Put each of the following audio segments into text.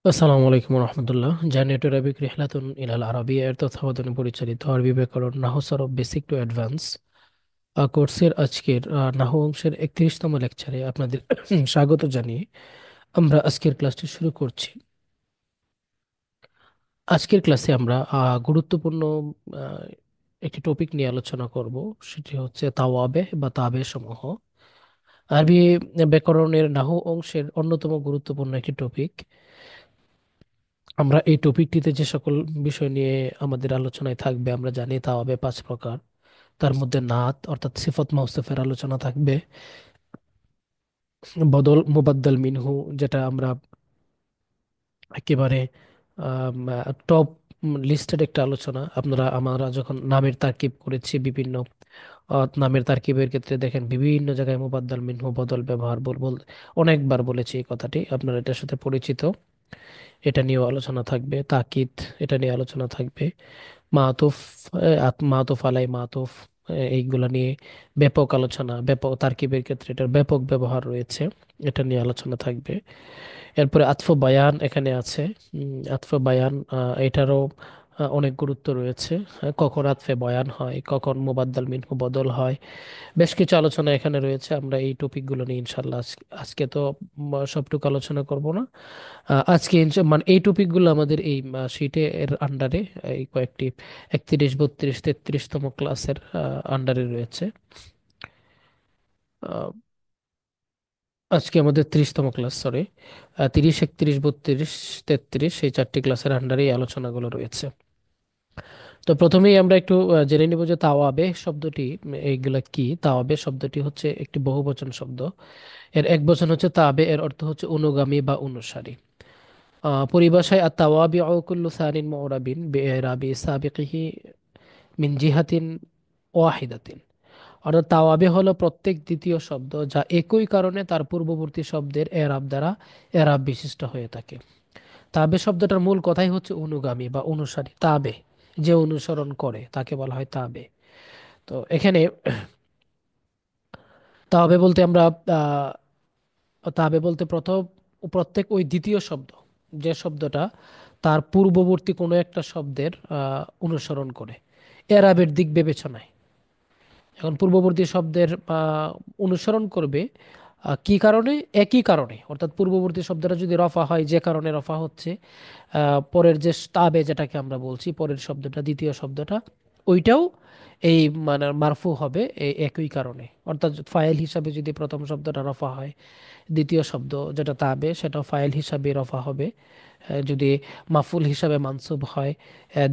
আসসালামু আলাইকুম রহমতুল্লাহ। Journey to Arabic রিহলাতুন ইলাল আরাবিয়া এর তত্ত্বাবধানে পরিচালিত আরবি ব্যাকরণ নাহু সরফ বেসিক টু অ্যাডভান্স কোর্সের আজকের নাহু অংশের 31তম লেকচারে আপনাদের স্বাগত জানিয়ে আমরা আজকের ক্লাসটি শুরু করছি। আজকের ক্লাসে আমরা গুরুত্বপূর্ণ আহ, একটি টপিক নিয়ে আলোচনা করব। সেটি হচ্ছে তাওয়াবে বা তাবে সমূহ। আরবি ব্যাকরণের নাহু অংশের অন্যতম গুরুত্বপূর্ণ একটি টপিক। আমরা এই টপিকটিতে যে সকল বিষয় নিয়ে আমাদের আলোচনায় থাকবে আমরা জানি তা হবে 5 প্রকার। তার মধ্যে নাত অর্থাৎ সিফত মাউসুফের আলোচনা থাকবে, বদল মুবাদ্দাল মিনহু যেটা আমরা একেবারে টপ লিস্টেড একটা আলোচনা। আমরা যখন নামের তারকিব করেছি বিভিন্ন নামের তারকিবের ক্ষেত্রে দেখেন বিভিন্ন জায়গায় মুবাদ্দাল মিনহু বদল ব্যবহার অনেকবার বলেছি এই কথাটি, আপনারা এটার সাথে পরিচিত। এটা নিয়েও আলোচনা থাকবে। তাকিদ, এটা নিয়ে আলোচনা থাকবে। মাতুফ, মাতুফ আলাই মাতুফ, এইগুলা নিয়ে ব্যাপক আলোচনা, ব্যাপক তারকিবের ক্ষেত্রে এটার ব্যাপক ব্যবহার রয়েছে, এটা নিয়ে আলোচনা থাকবে। এরপরে আতফ বায়ান এখানে আছে। আতফ বায়ান এটারও অনেক গুরুত্ব রয়েছে। কখন আতফে বয়ান হয়, কখন মুবাদ্দাল মিনহু বদল হয়, বেশ কিছু আলোচনা এখানে রয়েছে। আমরা এই টপিকগুলো নিয়ে ইনশাল্লাহ আজকে তো সবটুকু আলোচনা করব না। আজকে মানে এই টপিকগুলো আমাদের এই শিটে এর আন্ডারে এই কয়েকটি 31, 32, 33তম ক্লাসের আন্ডারে রয়েছে। আহ, আজকে আমাদের 30তম ক্লাস, সরি, 30, 31, 32, 33 এই 4টি ক্লাসের আন্ডারে এই আলোচনাগুলো রয়েছে। তো প্রথমেই আমরা একটু জেনে নিব যে তাওয়াবে শব্দটি, এইগুলা কি। তাওয়াবে শব্দটি হচ্ছে একটি বহুবচন শব্দ। এর এক বচন হচ্ছে তাবে, এর অর্থ হচ্ছে অনুগামী বা অনুসারী। পরিভাষায় আত-তাওয়াবিউ কুল্লু সানিন মুরাবিন বিইরাবি সাবিকিহি মিন জিহাতিন ওয়াহিদাতিন। অর্থাৎ তাওয়াবে হলো প্রত্যেক দ্বিতীয় শব্দ যা একই কারণে তার পূর্ববর্তী শব্দের এরাব দ্বারা এরাব বিশিষ্ট হয়ে থাকে। তাবে শব্দটার মূল কথাই হচ্ছে অনুগামী বা অনুসারী। তাবে, যে অনুসরণ করে তাকে বলা হয় তাবে। তো এখানে তাবে বলতে আমরা তাবে বলতে প্রত্যেক ওই দ্বিতীয় শব্দ, যে শব্দটা তার পূর্ববর্তী কোনো একটা শব্দের অনুসরণ করে এরাবের দিক বিবেচনায়। এখন পূর্ববর্তী শব্দের অনুসরণ করবে কি কারণে? একই কারণে। অর্থাৎ পূর্ববর্তী শব্দটা যদি রফা হয়, যে কারণে রফা হচ্ছে, পরের যে তাবে যেটাকে আমরা বলছি, পরের শব্দটা, দ্বিতীয় শব্দটা, ওইটাও এই মানে মারফু হবে এই একই কারণে। অর্থাৎ ফাইল হিসাবে যদি প্রথম শব্দটা রফা হয়, দ্বিতীয় শব্দ যেটা তাবে সেটাও ফাইল হিসাবে রফা হবে। যদি মাফুল হিসাবে মানসুব হয়,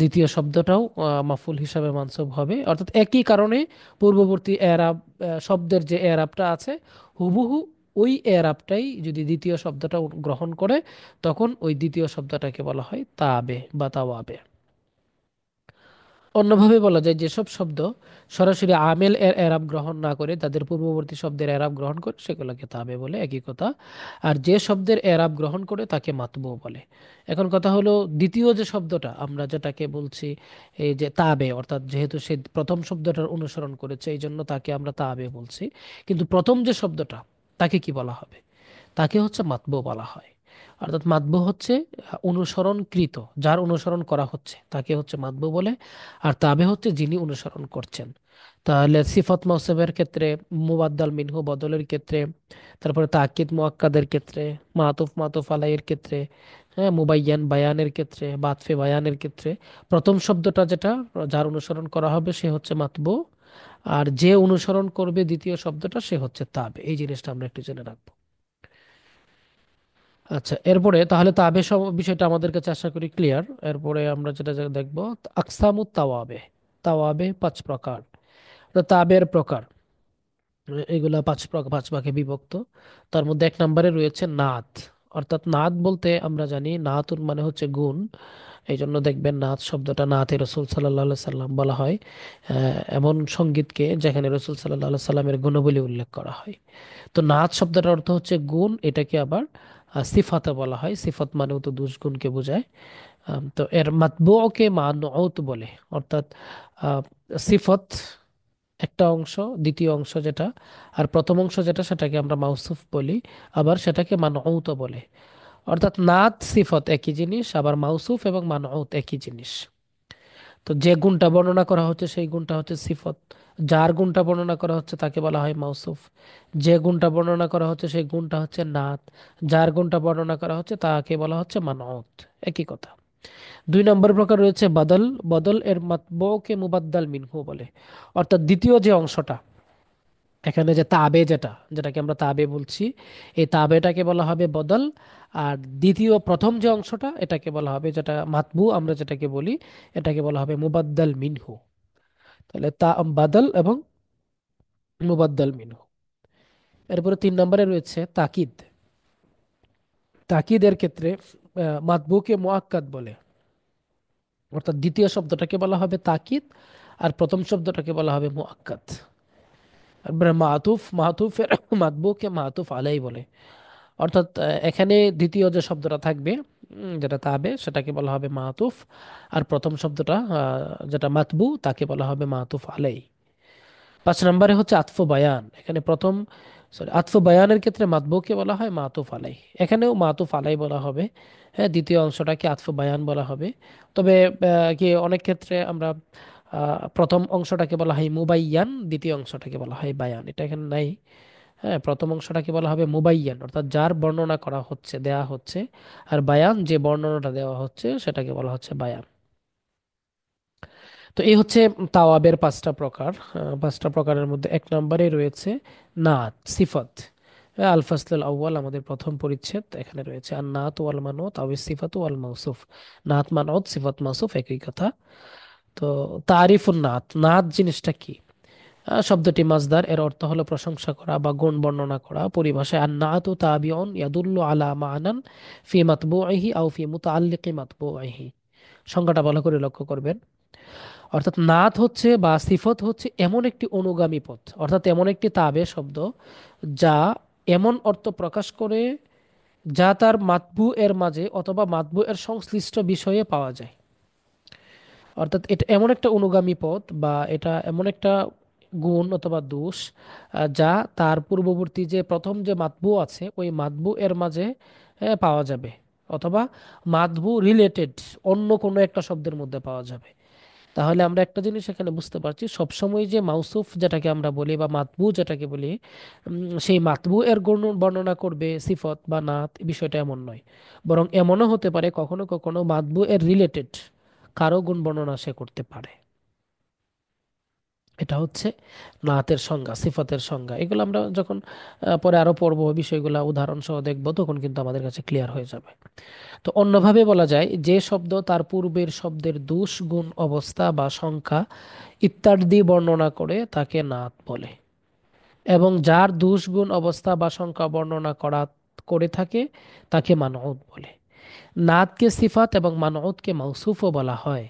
দ্বিতীয় শব্দটাও মাফুল হিসাবে মানসুব হবে। অর্থাৎ একই কারণে পূর্ববর্তী এরাব শব্দের যে এরাবটা আছে, হুবহু ওই এরাবটাই যদি দ্বিতীয় শব্দটা গ্রহণ করে, তখন ওই দ্বিতীয় শব্দটাকে বলা হয় তাবে বা তাওয়াবে। অন্যভাবে বলা যায় যেসব শব্দ সরাসরি আমেল এর এরাব গ্রহণ না করে তাদের পূর্ববর্তী শব্দের এরাব গ্রহণ করে সেগুলোকে তাবে বলে, একই কথা। আর যে শব্দের এরাব গ্রহণ করে তাকে মাতবু বলে। এখন কথা হলো, দ্বিতীয় যে শব্দটা আমরা যেটাকে বলছি এই যে তাবে, অর্থাৎ যেহেতু সে প্রথম শব্দটার অনুসরণ করেছে এই জন্য তাকে আমরা তাবে বলছি। কিন্তু প্রথম যে শব্দটা, তাকে কি বলা হবে? তাকে হচ্ছে মাতবু বলা হয়। অর্থাৎ মাতবু হচ্ছে অনুসরণকৃত, যার অনুসরণ করা হচ্ছে তাকে হচ্ছে মাতবু বলে। আর তাবে হচ্ছে যিনি অনুসরণ করছেন। তাহলে সিফত মৌসুমের ক্ষেত্রে, মুবাদ্দাল মিনহু বদলের ক্ষেত্রে, তারপরে তাকিদ মুআক্কাদের ক্ষেত্রে, মাতুফ মাতুফ আলাইয়ের ক্ষেত্রে, হ্যাঁ, মুবাইয়ান বায়ানের ক্ষেত্রে, বাতফে বায়ানের ক্ষেত্রে প্রথম শব্দটা যেটা, যার অনুসরণ করা হবে সে হচ্ছে মাতবু। আর যে অনুসরণ করবে দ্বিতীয় শব্দটা সে হচ্ছে তাবে। এই জিনিসটা আমরা একটু জেনে রাখবো। আচ্ছা, এরপরে তাহলে তাবে সব বিষয়টা আমাদের কাছে আশা করি ক্লিয়ার। এরপরে আমরা যেটা যেটা দেখবো, আকসামুত তাওয়াবে। তাওয়াবে 5 প্রকার। তো তাবের প্রকার এগুলা 5 প্রকার, 5 ভাগে বিভক্ত। তার মধ্যে 1 নম্বরে রয়েছে নাত। অর্থাৎ নাত বলতে আমরা জানি নাতুন মানে হচ্ছে গুণ। এই জন্য দেখবেন নাত শব্দটা নাতে রসুল সাল্লাহ সাল্লাম বলা হয় এমন সঙ্গীতকে যেখানে রসুল সাল্লাহ সাল্লামের গুণাবলী উল্লেখ করা হয়। তো নাত শব্দটার অর্থ হচ্ছে গুণ, এটাকে আবার সিফাতে বলা হয়। সিফাত মানেও তো দুষ্গুণকে বোঝায়। তো এর মাতবুকে মানউত বলে। অর্থাৎ আহ, সিফত একটা অংশ, দ্বিতীয় অংশ যেটা, আর প্রথম অংশ যেটা সেটাকে আমরা মাউসুফ বলি, আবার সেটাকে মানউত বলে। অর্থাৎ নাত সিফত একই জিনিস, আবার মাউসুফ এবং মানউত একই জিনিস। তো যে গুণটা বর্ণনা করা হচ্ছে সেই গুণটা হচ্ছে সিফত, যার গুণটা বর্ণনা করা হচ্ছে তাকে বলা হয় মাউসুফ, যে গুণটা বর্ণনা করা হচ্ছে সেই গুণটা হচ্ছে নাত, যার গুণটা বর্ণনা করা হচ্ছে তাকে বলা হচ্ছে মানউত। একই কথা। 2 নম্বর প্রকার রয়েছে বদল। বদল এর মাতবুকে মুবাদ্দাল মিনহু বলে। অর্থাৎ দ্বিতীয় যে অংশটা, এখানে যে তাবে, যেটাকে আমরা তাবে বলছি, এই তাবেটাকে বলা হবে বদল। আর দ্বিতীয় প্রথম যে অংশটা এটাকে বলা হবে, যেটা মাতবু আমরা যেটাকে বলি, এটাকে বলা হবে মুবাদ্দাল মিনহু। তাহলে তা বাদল এবং মুবাদ্দাল মিনহু। এরপরে 3 নম্বরে রয়েছে তাকিদ। তাকিদের ক্ষেত্রে মাতবুকে মুআক্কাদ বলে। অর্থাৎ দ্বিতীয় শব্দটাকে বলা হবে তাকিদ, আর প্রথম শব্দটাকে বলা হবে মুআক্কাদ। আর মাতুফ, মাতুফের মাতবুকে মাতুফ আলাই বলে। অর্থাৎ এখানে দ্বিতীয় যে শব্দটা থাকবে, যেটা তাবে, সেটাকে বলা হবে মাতুফ। আর প্রথম শব্দটা যেটা মাতবু, তাকে বলা হবে মাতুফ আলাই। 5 নম্বরে হচ্ছে আতফ বায়ান। এখানে প্রথম, সরি, আতফ বায়ানের ক্ষেত্রে মাতবুকে বলা হয় মাতুফ আলাই। এখানেও মাতুফ আলাই বলা হবে। হ্যাঁ, দ্বিতীয় অংশটাকে আতফ বায়ান বলা হবে। তবে কি অনেক ক্ষেত্রে আমরা প্রথম অংশটাকে বলা হয় মুবাইয়ান, দ্বিতীয় অংশটাকে বলা হয় বায়ান, এটা এখানে নাই। হ্যাঁ, প্রথম অংশটাকে বলা হবে মুবাইয়ান, অর্থাৎ যার বর্ণনা করা হচ্ছে, দেয়া হচ্ছে। আর বায়ান, যে বর্ণনাটা দেওয়া হচ্ছে সেটাকে বলা হচ্ছে বায়ান। তো এই হচ্ছে তাওয়াবের 5টা প্রকার। 5টা প্রকারের মধ্যে 1 নম্বরে রয়েছে নাত সিফত। আল ফাসলুল আউয়াল, আমাদের প্রথম পরিচ্ছেদ, এখানে রয়েছে আর নাত ওয়াল মানত আও সিফাত ওয়াল মাউসুফ। নাত মানত সিফাত মাউসুফ একই কথা। তো তারিফুন নাত, নাত জিনিসটা কি? শব্দটি মাজদার, এর অর্থ হলো প্রশংসা করা বা গুণ বর্ণনা করা। পরিভাষায় আন নাতু তাবিউন ইয়াদুল্লু আলা মানান ফি মাতবুইহি আও ফি মুতাআল্লিকি মাতবুইহি। সংজ্ঞাটা ভালো করে লক্ষ্য করবেন। অর্থাৎ নাত হচ্ছে বা সিফত হচ্ছে এমন একটি অনুগামী পদ, অর্থাৎ এমন একটি তাবে শব্দ যা এমন অর্থ প্রকাশ করে যা তার মাতবু এর মাঝে অথবা মাতবু এর সংশ্লিষ্ট বিষয়ে পাওয়া যায়। অর্থাৎ এটা এমন একটা অনুগামী পদ বা এটা এমন একটা গুণ অথবা দোষ যা তার পূর্ববর্তী যে প্রথম যে মাতবু আছে ওই মাতবু এর মাঝে পাওয়া যাবে, অথবা মাতবু রিলেটেড অন্য কোনো একটা শব্দের মধ্যে পাওয়া যাবে। তাহলে আমরা একটা জিনিস এখানে বুঝতে পারছি, সবসময় যে মাউসুফ যেটাকে আমরা বলি বা মাতবু যেটাকে বলি, সেই মাতবু এর গুণ বর্ণনা করবে সিফত বা নাত, বিষয়টা এমন নয়। বরং এমনও হতে পারে কখনো কখনো মাতবু এর রিলেটেড কারো গুণ বর্ণনা সে করতে পারে। এটা হচ্ছে নাতের সংজ্ঞা, সিফাতের সংজ্ঞা। এগুলো আমরা যখন পরে আরো পড়বো, বিষয়গুলো উদাহরণ সহ দেখবো, তখন কিন্তু আমাদের কাছে ক্লিয়ার হয়ে যাবে। তো অন্যভাবে বলা যায়, যে শব্দ তার পূর্বের শব্দের দোষ, গুণ, অবস্থা বা সংখ্যা ইত্যাদি বর্ণনা করে তাকে নাত বলে, এবং যার দোষ, গুণ, অবস্থা বা সংখ্যা বর্ণনা করে থাকে তাকে মানউত বলে। নাতকে সিফাত এবং মানউতকে মাউসুফও বলা হয়।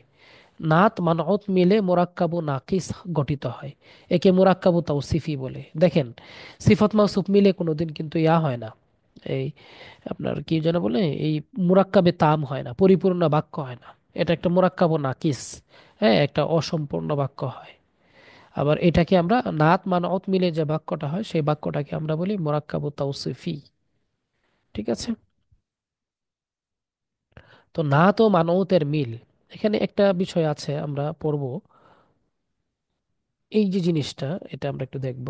নাত মানউত মিলে মোরাক্কাবু নাকিস গঠিত হয়। একে মোরাক্কাবু তাওসিফি বলে। দেখেন, সিফাত মাউসুফ মিলে কোনোদিন কিন্তু ইয়া হয় না, এই আপনার কি যেন বলে, এই মুরাক্কাবে তাম হয় না, পরিপূর্ণ বাক্য হয় না। এটা একটা মুরাক্কাবু নাকিস, হ্যাঁ, একটা অসম্পূর্ণ বাক্য হয়। আবার এটাকে আমরা নাত মানউত মিলে যে বাক্যটা হয় সেই বাক্যটাকে আমরা বলি মুরাক্কাবু তাওসিফি। ঠিক আছে। তো নাত ও মানউতের মিল, এখানে একটা বিষয় আছে আমরা পড়ব। এই যে জিনিসটা, এটা আমরা একটু দেখব।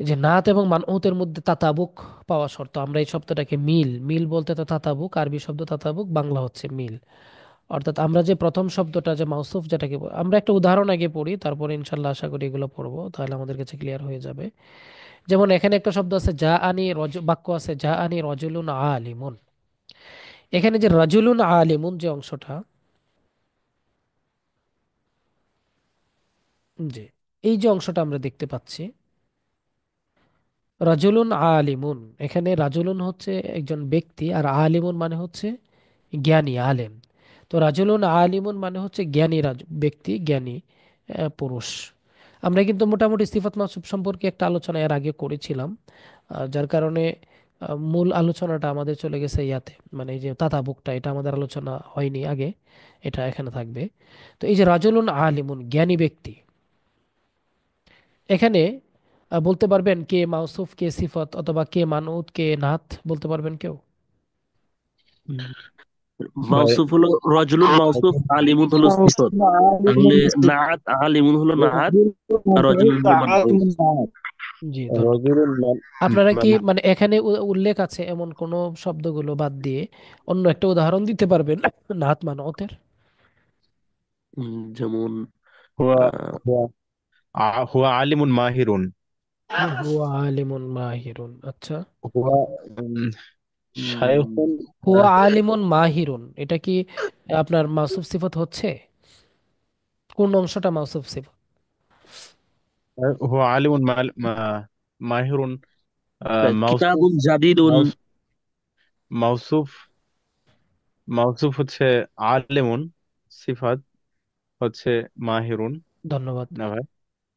এই যে নাত এবং মানউতের মধ্যে তাতাবুক পাওয়া শর্ত। আমরা এই শব্দটাকে মিল, মিল বলতে তো তাতাবুক, আরবি শব্দ তাতাবুক, বাংলা হচ্ছে মিল। অর্থাৎ আমরা যে প্রথম শব্দটা যে মাউসুফ যেটাকে আমরা একটা উদাহরণ আগে পড়ি, তারপরে ইনশাল্লাহ আশা করি এগুলো পড়বো, তাহলে আমাদের কাছে ক্লিয়ার হয়ে যাবে। যেমন এখানে একটা শব্দ আছে যা আনি বাক্য আছে যা আনি রজুলুন আলিমুন। এখানে যে রজুলুন আলিমুন যে অংশটা, জি, এই যে অংশটা আমরা দেখতে পাচ্ছি, রাজুলুন আলিমুন, এখানে রাজুলুন হচ্ছে একজন ব্যক্তি, আর আলিমুন মানে হচ্ছে জ্ঞানী, আলেম। তো রাজুলুন আলিমুন মানে হচ্ছে জ্ঞানী ব্যক্তি, জ্ঞানী পুরুষ। আমরা কিন্তু মোটামুটি সিফাত মাসুব সম্পর্কে একটা আলোচনা এর আগে করেছিলাম, যার কারণে মূল আলোচনাটা আমাদের চলে গেছে ইয়াতে, মানে এই যে তাতাবুকটা, এটা আমাদের আলোচনা হয়নি আগে, এটা এখানে থাকবে। তো এই যে রাজুলুন আলিমুন, জ্ঞানী ব্যক্তি, এখানে বলতে পারবেন কে মাউসুফ, কে সিফত, অথবা কে মানউত, কে নাত, বলতে পারবেন কেউ? হুম, ভাই মাউসুফ হলো রজুলুন মাউসুফ, আলিমুন হলো সিফত। তাহলে নাআত আলিমুন হলো নাআত, আর রজুলুন হলো মানউত। জি, ধন্যবাদ। রজুলুন আপনারা কি মান মানে এখানে উল্লেখ আছে এমন কোন শব্দগুলো বাদ দিয়ে অন্য একটা উদাহরণ দিতে পারবেন নাত মানতের? যেমন হুয়া আহ, হুয়া হুয়া আলিমুন মাহিরুন। হুয়া আলিমুন মাহিরুন, আচ্ছা। হুয়া উম, শাইখুন। হুয়া আলিমুন মাহিরুন, এটা কি আপনার মাউসুফ সিফত হচ্ছে? কোন অংশটা মাউসুফ সিফত? হুয়া আলিমুন মাহিরুন। মাউসুফ কিতাবুন জাদিদুন। মাউস- মাউসুফ মাউসুফ হচ্ছে আলিমুন, সিফাত হচ্ছে মাহিরুন। ধন্যবাদ। না ভাই?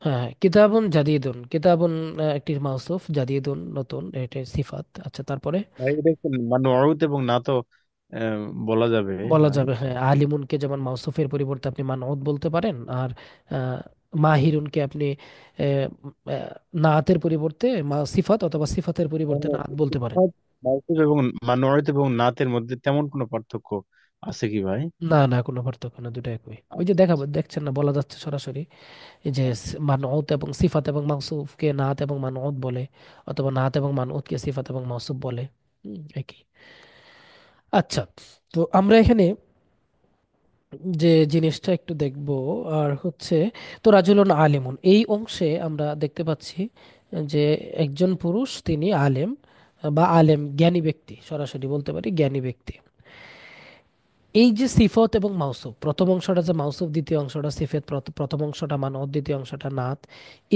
হ্যাঁ, হ্যাঁ, কিতাবুন জাদিদুন, কিতাবুন একটি মাউসুফ, জাদিদুন নতুন, এটা সিফাত। আচ্ছা, তারপরে ভাই এটা একটু মানউত এবং না তো বলা যাবে বলা ভাই। যাবে, হ্যাঁ, আলিমুনকে যেমন মাউসুফের পরিবর্তে আপনি মানউত বলতে পারেন, আর আহ, মাহিরুনকে আপনি আহ, আহ, নাতের পরিবর্তে সিফাত, অথবা সিফাতের পরিবর্তে তাহলে নাত বলতে পারেন। সিফাত, মাউসুফ এবং মানউত এবং নাতের মধ্যে তেমন কোনো পার্থক্য আছে কি ভাই? না, না, কোনো পার্থক্য না, দুটো একই। ওই যে দেখাবো, দেখছেন না, বলা যাচ্ছে সরাসরি। এই যে মানউত এবং সিফাত এবং মাউসুফকে নাত এবং মানউত বলে, অথবা নাত এবং মানউতকে সিফাত এবং মাউসুফ বলে। একই। আচ্ছা, তো আমরা এখানে যে জিনিসটা একটু দেখব, আর হচ্ছে, তো রাজুলুন আলিমুন এই অংশে আমরা দেখতে পাচ্ছি যে একজন পুরুষ, তিনি আলেম, বা আলেম জ্ঞানী ব্যক্তি, সরাসরি বলতে পারি জ্ঞানী ব্যক্তি। এই যে সিফত এবং মাউসুফ, প্রথম অংশটা যে মাউসুফ, দ্বিতীয় অংশটা সিফত, প্রথম অংশটা মানত, দ্বিতীয় অংশটা নাত।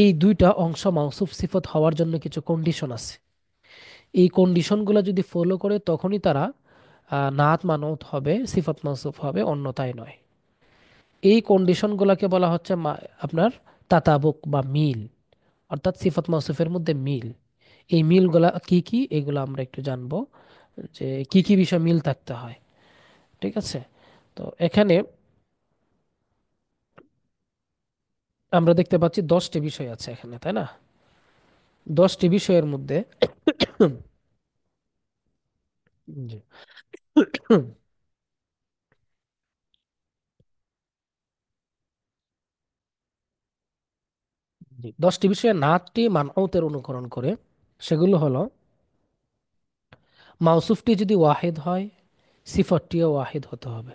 এই দুইটা অংশ মাউসুফ সিফত হওয়ার জন্য কিছু কন্ডিশন আছে। এই কন্ডিশনগুলো যদি ফলো করে তখনই তারা নাত মানত হবে, সিফত মাউসুফ হবে, অন্যথায় নয়। এই কন্ডিশনগুলোকে বলা হচ্ছে আপনার তাতাবুক বা মিল, অর্থাৎ সিফাত মাউসুফের মধ্যে মিল। এই মিলগুলা কি কি, এগুলো আমরা একটু জানবো, যে কি কি বিষয় মিল থাকতে হয়। ঠিক আছে, তো এখানে আমরা দেখতে পাচ্ছি 10টি বিষয় আছে এখানে, তাই না? 10টি বিষয়ের মধ্যে জি, জি, 10টি বিষয়ে নাতটি মানউতের অনুকরণ করে। সেগুলো হলো, মাউসুফটি যদি ওয়াহিদ হয়, সিফতটিও ওয়াহিদ হতে হবে।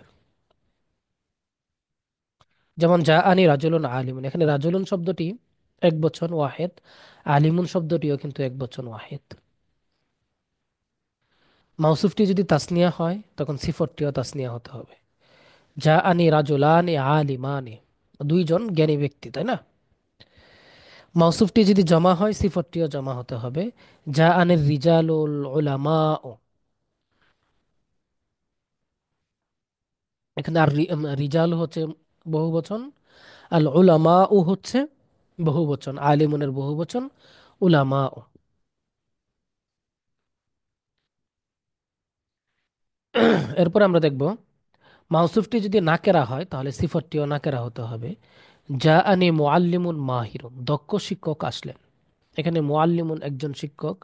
যেমন যা আনি রাজুলুন আলিমুন, এখানে রাজুলুন শব্দটি এক বচন ওয়াহিদ, আলিমুন শব্দটিও কিন্তু এক বচন ওয়াহিদ। মাউসুফটি যদি তাসনিয়া হয়, তখন সিফতটিও তাসনিয়া হতে হবে। যা আনি রাজুলানি আলিমানি, দুইজন জ্ঞানী ব্যক্তি, তাই না? মাউসুফটি যদি জমা হয়, সিফতটিও জমা হতে হবে। যা আনির রিজালুল উলামা, এখানে আর রিজাল হচ্ছে বহু বচন, আল উলামা ও হচ্ছে বহু বচন, আলিমুনের বহু বচন, উলামা। এরপর আমরা দেখব, মাউসুফটি যদি নাকেরা হয়, তাহলে সিফতটিও নাকেরা হতে হবে। যা আনি মুআল্লিমুন মাহিরুন, দক্ষ শিক্ষক আসলেন। এখানে মুআল্লিমুন একজন শিক্ষক,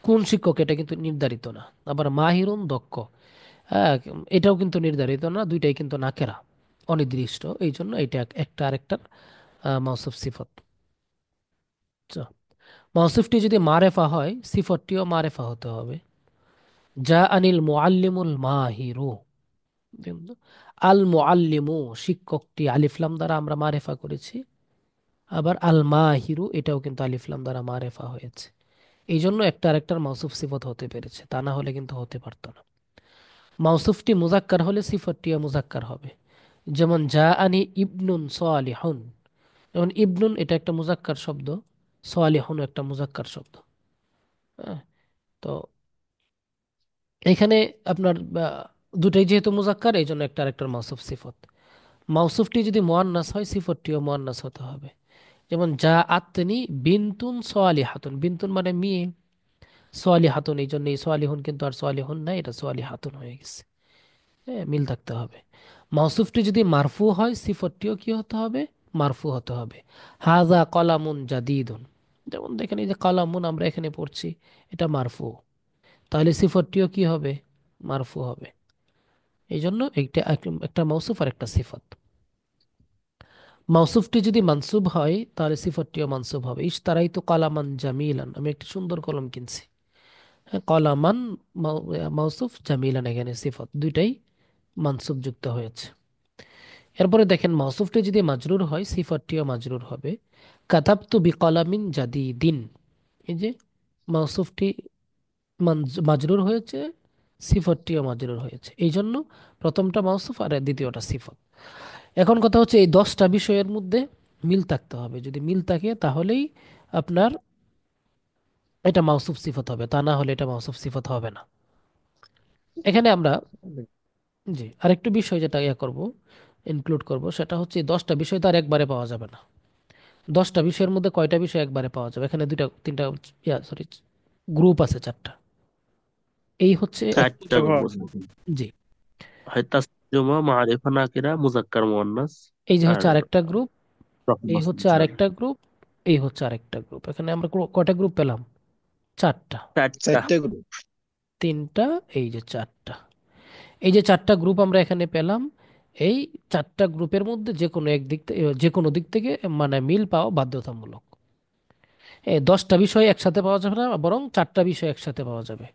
কোন শিক্ষক এটা কিন্তু নির্ধারিত না। আবার মাহিরুন দক্ষ, হ্যাঁ, এটাও কিন্তু নির্ধারিত না, দুইটাই কিন্তু নাকেরা, অনির্দিষ্ট। এই জন্য এটা একটা আরেকটার মাউসুফ সিফত। আচ্ছা, মাউসুফটি যদি মারেফা হয়, সিফতটিও মারেফা হতে হবে। যা আনিল মুআল্লিমুল মাহিরু, কিন্তু আল মুআল্লিমু শিক্ষকটি আলিফ লাম দ্বারা আমরা মারেফা করেছি। আবার আল মাহিরু এটাও কিন্তু আলিফ লাম দ্বারা মারেফা হয়েছে। এই জন্য একটা আরেকটার মাউসুফ সিফত হতে পেরেছে, তা না হলে কিন্তু হতে পারতো না। মাউসুফটি মুজাক্কার হলে সিফতটিও মুজাক্কার হবে। যেমন যা আনি ইবনুন সালিহুন, যেমন ইবনুন এটা একটা মুজাক্কার শব্দ, সালিহুন একটা মুজাক্কার শব্দ। হ্যাঁ, তো এখানে আপনার দুটাই যেহেতু মুজাক্কার, এই জন্য একটা আরেকটার মাউসুফ সিফত। মাউসুফটি যদি মুয়ান্নাস হয়, সিফতটিও মুয়ান্নাস হতে হবে। যেমন যা আত্মনি বিনতুন সোয়ালিহাতুন, বিনতুন মানে মেয়ে, সোয়ালিহাতুন এই জন্য এই সোয়ালিহুন কিন্তু আর সোয়ালিহুন নাই, এটা সোয়ালিহাতুন হয়ে গেছে। হ্যাঁ, মিল থাকতে হবে। মাউসুফটি যদি মারফু হয়, সিফতটিও কি হতে হবে? মারফু হতে হবে। হাজা কলামুন জাদিদুন, যেমন দেখেন এই যে কলামুন আমরা এখানে পড়ছি, এটা মারফু, তাহলে সিফতটিও কি হবে? মারফু হবে। এই জন্য একটা একটা মাউসুফ আর একটা সিফত। মাউসুফটি যদি মানসুব হয় তাহলে সিফতটিও মানসুব হবে। তারাই তো কালামান জামিলান, আমি একটা সুন্দর কলম কিনছি। হ্যাঁ, কলামান মাউসুফ, জামিলান এখানে সিফত, দুইটাই মানসুব যুক্ত হয়েছে। এরপরে দেখেন মাউসুফটি যদি মাজরুর হয় সিফতটিও মাজরুর হবে। কাতাবতু বিকলামিন জাদিদিন, এই যে মাউসুফটি মাজরুর হয়েছে, সিফতটিও মাজরুর হয়েছে, এই জন্য প্রথমটা মাউসুফ আর দ্বিতীয়টা সিফত। এখন কথা হচ্ছে এই 10টা বিষয়ের মধ্যে মিল থাকতে হবে। যদি মিল থাকে তাহলেই আপনার এটা মাউসুফ সিফত হবে, তা না হলে এটা মাউসুফ সিফত হবে না। এখানে আমরা, জি, আরেকটু বিষয় যেটা করব, ইনক্লুড করব, সেটা হচ্ছে এই 10টা বিষয় তো আর একবারে পাওয়া যাবে না। 10টা বিষয়ের মধ্যে কয়টা বিষয় একবারে পাওয়া যাবে? এখানে দুইটা তিনটা, সরি, গ্রুপ আছে, চারটা। এই হচ্ছে চারটা আচ্ছা গ্রুপ ভাই। আছে। জি, হয় তাসজিমা, মারিফা, নাকিরা, মুজাক্কার, মুয়ান্নাস এই যে আর হচ্ছে আরেকটা গ্রুপ, এই রফা। হচ্ছে আরেকটা গ্রুপ, এই হচ্ছে আরেকটা গ্রুপ। এখানে আমরা কয়টা গ্রুপ পেলাম? চারটা। চারটা। চারটে গ্রুপ। তিনটা, এই যে চারটা। এই যে চারটা গ্রুপ আমরা এখানে পেলাম, এই চারটা গ্রুপের মধ্যে যে কোনো এক দিক থেকে, যে কোনো দিক থেকে মানে মিল পাওয়া বাধ্যতামূলক। এই 10টা বিষয় একসাথে পাওয়া যাবে না, বরং চারটা বিষয় একসাথে পাওয়া যাবে।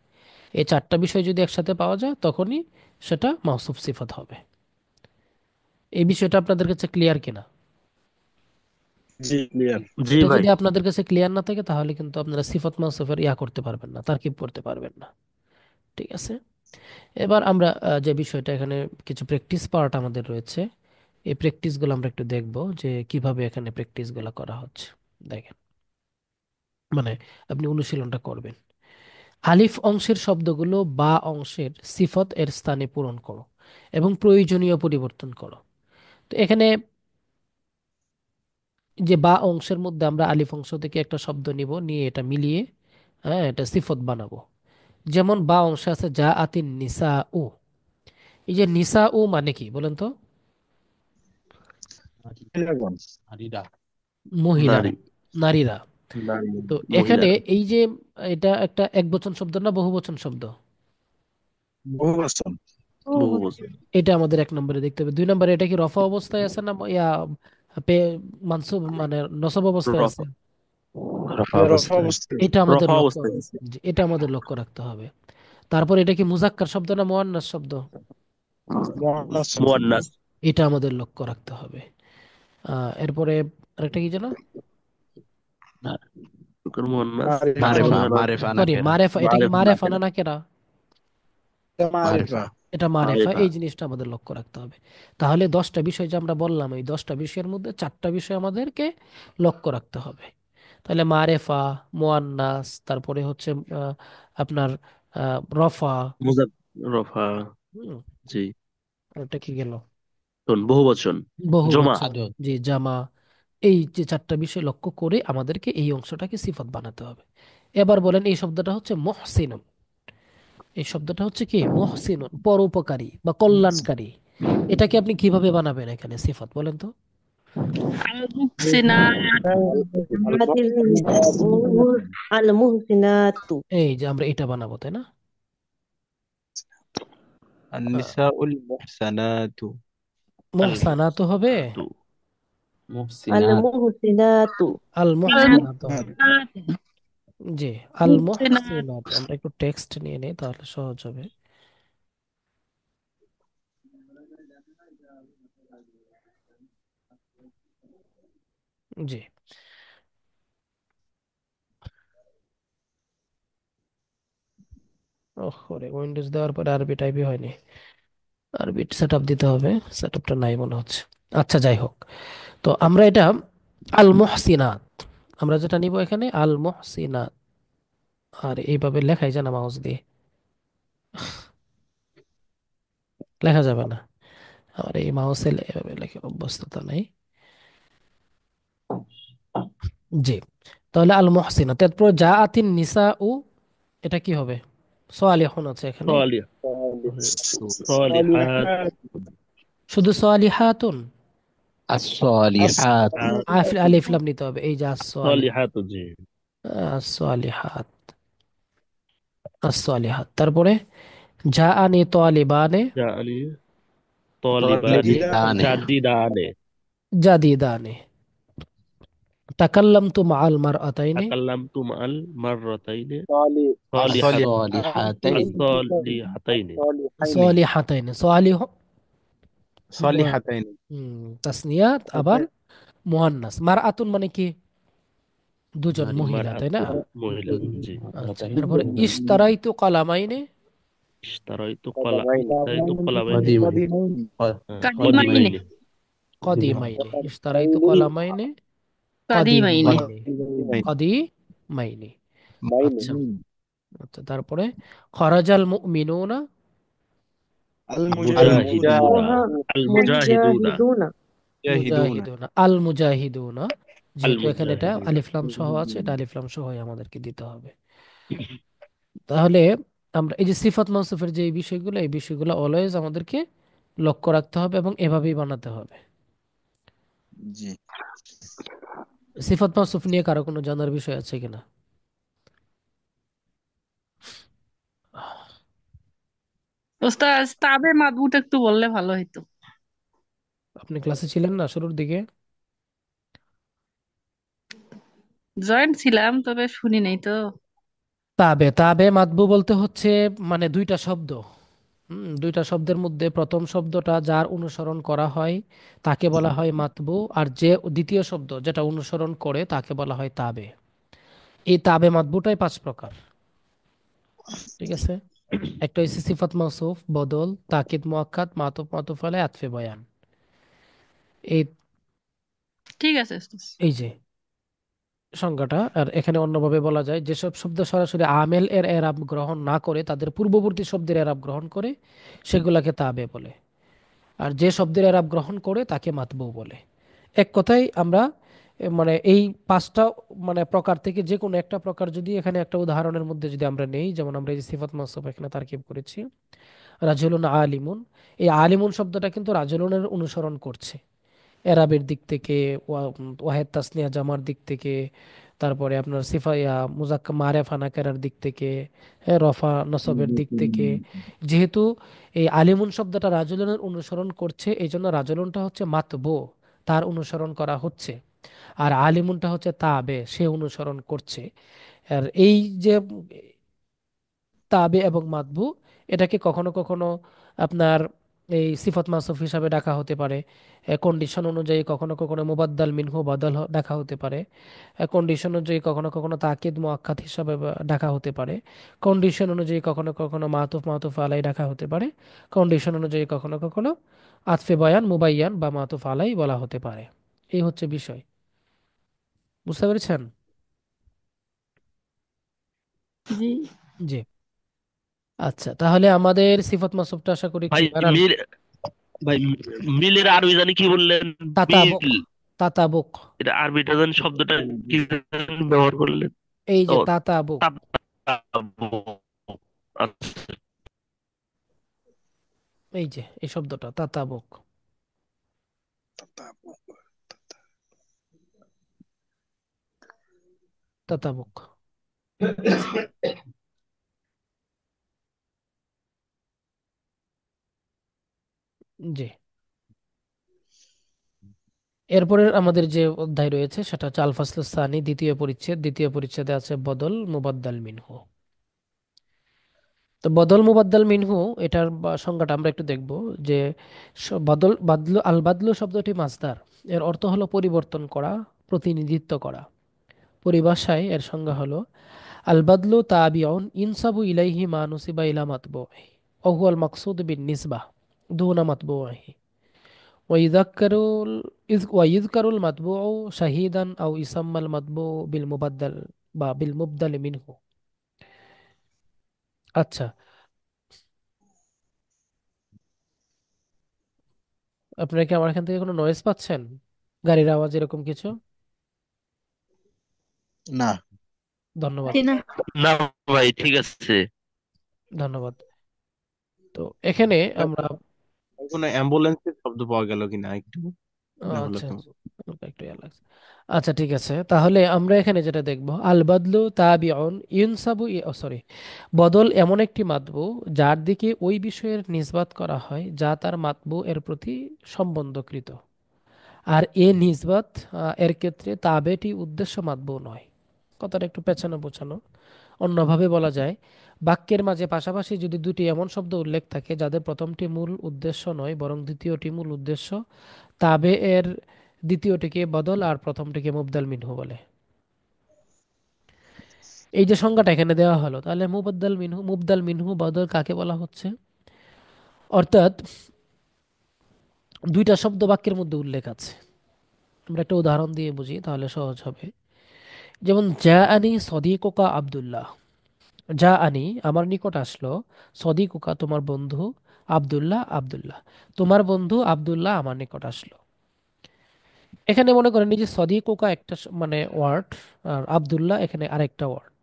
এই চারটা বিষয় যদি একসাথে পাওয়া যায় তখনই সেটা মাউসুফ সিফত হবে। এই বিষয়টা আপনাদের কাছে ক্লিয়ার কিনা? জি ক্লিয়ার। জি এটা ভাই। যদি আপনাদের কাছে ক্লিয়ার না থাকে তাহলে কিন্তু আপনারা সিফত মাউসুফের করতে পারবেন না, তারকিব করতে পারবেন না। ঠিক আছে, এবার আমরা যে বিষয়টা এখানে কিছু প্র্যাকটিস পার্ট আমাদের রয়েছে, এই প্র্যাকটিসগুলো আমরা একটু দেখব যে কিভাবে এখানে প্র্যাকটিসগুলো করা হচ্ছে। দেখেন, মানে আপনি অনুশীলনটা করবেন। আলিফ অংশের শব্দগুলো বা অংশের সিফত এর স্থানে পূরণ করো এবং প্রয়োজনীয় পরিবর্তন করো। তো এখানে যে বা অংশের মধ্যে আমরা আলিফ অংশ থেকে একটা শব্দ নিব, নিয়ে এটা মিলিয়ে, হ্যাঁ, এটা সিফত বানাবো। যেমন বা অংশে আছে যা আতিন নিসা উ। এই যে নিসা উ মানে কি বলেন তো? এরকম। মহিলারা, নারী। নারীরা। নারী, তো এখানে মহিলারা। এই যে এটা একটা একবচন শব্দ না বহুবচন শব্দ? বহু বচন। বহু বছর। এটা আমাদের 1 নম্বরে দেখতে হবে। 2 নম্বরে এটা কি রফা অবস্থায় আছে না পে মানসুব মানে নসব অবস্থায় আছে? রফা। রফা রফা অবস্থায়। অবস্থায়। এটা আমাদের রফা লক্ষ্য, অবস্থায় আছে। জি, এটা আমাদের লক্ষ্য রাখতে হবে। তারপর এটা কি মুজাক্কার শব্দ না মুয়ান্নাস শব্দ? মুয়ান্নাস শব্দ। মুয়ান্নাস। এটা আমাদের লক্ষ্য রাখতে হবে। এরপরে আরেকটা কি যেন, মুয়ান্নাস। মারিফা। তারপরে মারেফা হলো মারেফা না সরি, কেরা। মারেফা। এটা কি মারিফা, মারেফা না নাকিরা। নাকেরা? মারিফা। মারেফা। এটা মারেফা। মারিফা। এই জিনিসটা আমাদের লক্ষ্য রাখতে হবে। তাহলে 10টা বিষয় যে আমরা বললাম, এই 10টা বিষয়ের মধ্যে চারটা বিষয় আমাদেরকে লক্ষ্য রাখতে হবে। তাহলে মারেফা, মুয়ান্নাস, তারপরে হচ্ছে আপনার রফা, মুজাক, রফা। হুম, জি। ওটা কি গেল, বহু বচন। বহু জমা। বচন, জি, জামা। এই যে চারটা বিষয় লক্ষ্য করে আমাদেরকে এই অংশটাকে সিফত বানাতে হবে। এবার বলেন, এই শব্দটা হচ্ছে মুহসিনুন। এই শব্দটা হচ্ছে কি মুহসিনুন, পরোপকারী বা কল্যাণকারী। এটাকে আপনি কিভাবে বানাবেন এখানে সিফত বলেন তো? المحسنات المحسنات এই যে আমরা এটা বানাবো, তাই না? আহ, النساء المحسنات মুহসানাত হবে, তু। المحسنات المحسنات আল মুহসিনাত হবে। المحسنات জি, আল মুহসিনাত। আমরা একটু টেক্সট নিয়ে নেই তাহলে সহজ হবে। জি, ওহ, উইন্ডোজ দেওয়ার পরে আরবি টাইপই হয়নি। আরবি সেট আপ দিতে হবে, সেট আপটা নাই মনে হচ্ছে। আচ্ছা, যাই হোক। তো আমরা এটা আল মুহসিনাত, আমরা যেটা নিব এখানে আল মুহসিনাত। আর এইভাবে লেখাই যায় না মাউস দিয়ে, লেখা যাবে না। আমার এই মাউসে এভাবে লেখা অভ্যস্ততা নেই। জি, তাহলে আল মুহসিনাত, তারপর যা আতিন নিসা ও, এটা কি হবে? সালিহুন আছে এখানে, সালিহ। সালিহাত। সালিহাত। শুধু সালিহাতুন, الصالحات আলিফ লাম নিতে হবে। এই যে সালিহাত। জি। সালিহাত, সালিহাত। তারপরে যা আনি তালিবানে, যা আলী। তলিবান طالبان জাদিদানে জাদিদানে। তাকাল্লামতু মাআল মারআতাইনি, তাকাল্লামতু মাল মাররাতাইনে সলিহাত الصالحتين আসলিহাতাইনে সলিহাতাইনি, সলিহ সালিহাতাইন। তাসনিয়াত, আবার মুয়ান্নাস। মারআতুন মানে কি? দুজন নারী মহিলা, তাই না? মারআতুন মহিলা, জি। আচ্ছা, এরপরে ইশতারাইতু কালামাইনি, ইশতারাইতু কলামাইনে قديمين قديمين কদিমাইনে কদিমাইনি। ইশতারাইতু কালামাইনি قديمين কদিমাইনি, কদিমাইনি। আচ্ছা আচ্ছা, তারপরে খরাজাল মুমিনুনা মুজাহিদুনা আল মুজাহিদুনা المجاهدون মুজাহিদুনা, আল মুজাহিদুনা। আল যেহেতু এখানে এটা মুজাহিদুনা আলিফ লাম সহ আছে, এটা আলিফ লাম সহই আমাদেরকে দিতে হবে। তাহলে আমরা এই যে সিফাত মাউসুফের যে এই বিষয়গুলো, এই বিষয়গুলো অলওয়েজ আমাদেরকে লক্ষ্য রাখতে হবে এবং এভাবেই বানাতে হবে। জি। সিফাত মাউসুফ নিয়ে কারো কোনো জানার বিষয় আছে কিনা? ওস্তাদ তাবে মাদবুট একটু বললে ভালো হতো। আপনি ক্লাসে ছিলেন না শুরুর দিকে? জয়েন্ট ছিলাম তবে শুনি নাই তো। তাবে, তাবে মাতবু বলতে হচ্ছে মানে দুইটা শব্দ। দুইটা শব্দের মধ্যে প্রথম শব্দটা যার অনুসরণ করা হয় তাকে বলা হয় মাতবু, আর যে দ্বিতীয় শব্দ যেটা অনুসরণ করে তাকে বলা হয় তাবে। এই তাবে মাতবুটাই 5 প্রকার, ঠিক আছে? একটা হচ্ছে সিফাত মাউসুফ, বদল, তাকিদ মুআক্কাদ, মাতুফ, মাতুফ আলাইহি, আতফে বয়ান। এই ঠিক আছে ওস্তাদ। এই যে সংজ্ঞাটা। আর এখানে অন্যভাবে বলা যায় যেসব শব্দ সরাসরি আমেল এর এরাব গ্রহণ না করে তাদের পূর্ববর্তী শব্দের এরাব গ্রহণ করে সেগুলাকে তাবে বলে, আর যে শব্দের এরাব গ্রহণ করে তাকে মাতবু বলে। এক কথায় আমরা মানে এই 5টা মানে প্রকার থেকে যে কোনো একটা প্রকার যদি এখানে একটা উদাহরণের মধ্যে যদি আমরা নেই, যেমন আমরা এই যে সিফাত মাউসুফ এখানে তারকিব করেছি রাজুলুন আলিমুন, এই আলিমুন শব্দটা কিন্তু রাজুলুনের অনুসরণ করছে এরাবের দিক থেকে, ওয়াহেদ তাসনিয়া জামার দিক থেকে, তারপরে আপনার সিফাইয়া মুজাক্কা মারেফা নাকেরার দিক থেকে, রফা নসবের দিক থেকে। যেহেতু এই আলিমুন শব্দটা রাজুলনের অনুসরণ করছে, এই জন্য রাজুলনটা হচ্ছে মাতবু, তার অনুসরণ করা হচ্ছে। আর আলিমুনটা হচ্ছে তাবে, সে অনুসরণ করছে। আর এই যে তাবে এবং মাতবু, এটাকে কখনো কখনো আপনার এই সিফাত মাসুফ হিসাবে ডাকা হতে পারে। কন্ডিশন অনুযায়ী কখনো কখনো মুবাদ্দাল মিনহু বদল ডাকা হতে পারে। কন্ডিশন অনুযায়ী কখনো কখনো তাকিদ মুআক্কাদ হিসাবে ডাকা হতে পারে। কন্ডিশন অনুযায়ী কখনো কখনো মাতুফ মাতুফ আলাই ডাকা হতে পারে। কন্ডিশন অনুযায়ী কখনো কখনো আতফে বয়ান মুবাইয়ান বা মাতুফ আলাই বলা হতে পারে। এই হচ্ছে বিষয়, বুঝতে পেরেছেন? জি জি। আচ্ছা, তাহলে আমাদের সিফাত মাসুফটা আশা করি ভাই ক্লিয়ার। আর মিল ভাই মিলের আরবি জানি কি বললেন? তাতাবুক, মিল, তাতাবুক, এটা আরবিটা জানি শব্দটা কি জানি ব্যবহার করলেন? এই ও যে তাতাবুক, তাতাব্বু। আচ্ছা, এই যে এই শব্দটা তাতাবুক, তাতাবুক। জি। এরপরে আমাদের যে অধ্যায় রয়েছে সেটা হচ্ছে আল ফাসলুস সানি, দ্বিতীয় পরিচ্ছেদ। দ্বিতীয় পরিচ্ছেদে আছে বদল মুবাদ্দাল মিনহু। তো বদল মুবাদ্দাল মিনহু এটার সংজ্ঞাটা আমরা একটু দেখব। যে বদল বাদলু, আল বাদলু শব্দটি মাসদার, এর অর্থ হলো পরিবর্তন করা, প্রতিনিধিত্ব করা। পরিভাষায় এর সংজ্ঞা হলো আল বাদলু তাবিউন ইনসাবু ইলাইহি মা নুসিবা ইলা মাতবুহি ওয়া হুয়াল মাকসুদ বিন নিসবাহ দুনা মাতবুহি ওয়াইযকারুল মাতবুউ শাহিদান আও ইসাম্মাল মাতবুউ বিল মুবাদ্দাল বা বিল মুবদাল মিনহু। আচ্ছা, আপনারা কি আমার এখান থেকে কোনো নয়েজ পাচ্ছেন? গাড়ির আওয়াজ এরকম কিছু? না। ধন্যবাদ, না না ভাই, ঠিক আছে। ধন্যবাদ। তো এখানে আমরা কোনো অ্যাম্বুলেন্সের শব্দ পাওয়া গেল কিনা একটু? না হলে আচ্ছা তো আচ্ছা, হালকা একটু ইয়া লাগছে। আচ্ছা ঠিক আছে, তাহলে আমরা এখানে যেটা দেখব, আল বাদলু তাবিউন ইউনসাবু, সরি, বদল এমন একটি মাতবু যার দিকে ওই বিষয়ের নিসবাত করা হয় যা তার মাতবু এর প্রতি সম্বন্ধকৃত, আর এ নিসবাত এর ক্ষেত্রে তাবেটি উদ্দেশ্য মাতবু নয়। কথাটা একটু পেছানো বোঝানো। অন্যভাবে বলা যায়, বাক্যের মাঝে পাশাপাশি যদি দুটি এমন শব্দ উল্লেখ থাকে যাদের প্রথমটি মূল উদ্দেশ্য নয় বরং দ্বিতীয়টি মূল উদ্দেশ্য, তাবে এর দ্বিতীয়টিকে বদল আর প্রথমটিকে মুবদাল মিনহু বলে। এই যে সংজ্ঞাটা এখানে দেওয়া হলো, তাহলে মুবদ্দাল মিনহু, মুবদাল মিনহু বদল কাকে বলা হচ্ছে? অর্থাৎ দুইটা শব্দ বাক্যের মধ্যে উল্লেখ আছে। আমরা একটা উদাহরণ দিয়ে বুঝি তাহলে সহজ হবে। যেমন জা আনি সদিকুকা আব্দুল্লাহ, যা আনি আমার নিকট আসলো, সদিকুকা তোমার বন্ধু, আব্দুল্লাহ আব্দুল্লাহ তোমার বন্ধু আব্দুল্লাহ আমার নিকট আসলো। এখানে মনে করেন এই যে সদিকুকা একটা মানে ওয়ার্ড, আর আব্দুল্লাহ এখানে আরেকটা ওয়ার্ড।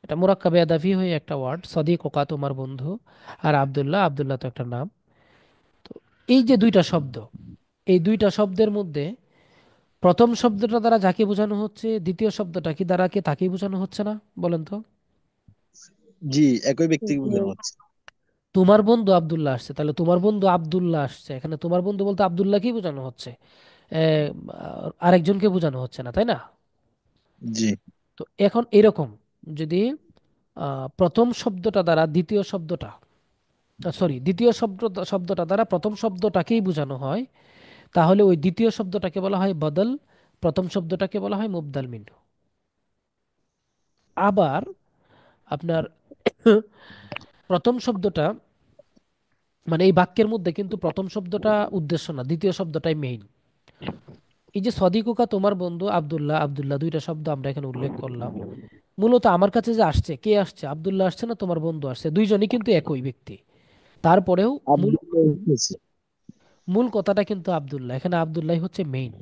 এটা মুরাক্কাবে আদাফি হয়ে একটা ওয়ার্ড, সদিকুকা তোমার বন্ধু, আর আব্দুল্লাহ, আব্দুল্লাহ তো একটা নাম। তো এই যে দুইটা শব্দ, এই দুইটা শব্দের মধ্যে প্রথম শব্দটা দ্বারা যাকে বোঝানো হচ্ছে, দ্বিতীয় শব্দটা কি দ্বারা কে তাকেই বোঝানো হচ্ছে না? বলেন তো। জি, একই ব্যক্তিকে বোঝানো হচ্ছে। তোমার বন্ধু আব্দুল্লাহ আসছে, তাহলে তোমার বন্ধু আব্দুল্লাহ আসছে, এখানে তোমার বন্ধু বলতে আব্দুল্লাহকেই বোঝানো হচ্ছে, এ, আরেকজনকে বোঝানো হচ্ছে না, তাই না? জি। তো এখন এরকম যদি প্রথম শব্দটা দ্বারা দ্বিতীয় শব্দটা, সরি, দ্বিতীয় শব্দটা দ্বারা প্রথম শব্দটাকেই বোঝানো হয়, তাহলে ওই দ্বিতীয় শব্দটাকে বলা হয় বদল, প্রথম শব্দটাকে বলা হয় মুবদাল মিনহু। আবার আপনার প্রথম শব্দটা, মানে এই বাক্যের মধ্যে কিন্তু প্রথম শব্দটা উদ্দেশ্য না, দ্বিতীয় শব্দটাই মেইন। এই যে সদিকুকা তোমার বন্ধু আব্দুল্লাহ, আব্দুল্লাহ দুইটা শব্দ আমরা এখানে উল্লেখ করলাম, মূলত আমার কাছে যে আসছে, কে আসছে? আব্দুল্লাহ আসছে না তোমার বন্ধু আসছে? দুইজনই কিন্তু একই ব্যক্তি। তারপরেও মূল আব্দুল্লাহ এসেছে। মূল কথাটা কিন্তু আব্দুল্লাহ, এখানে আব্দুল্লাহ হচ্ছে মেইন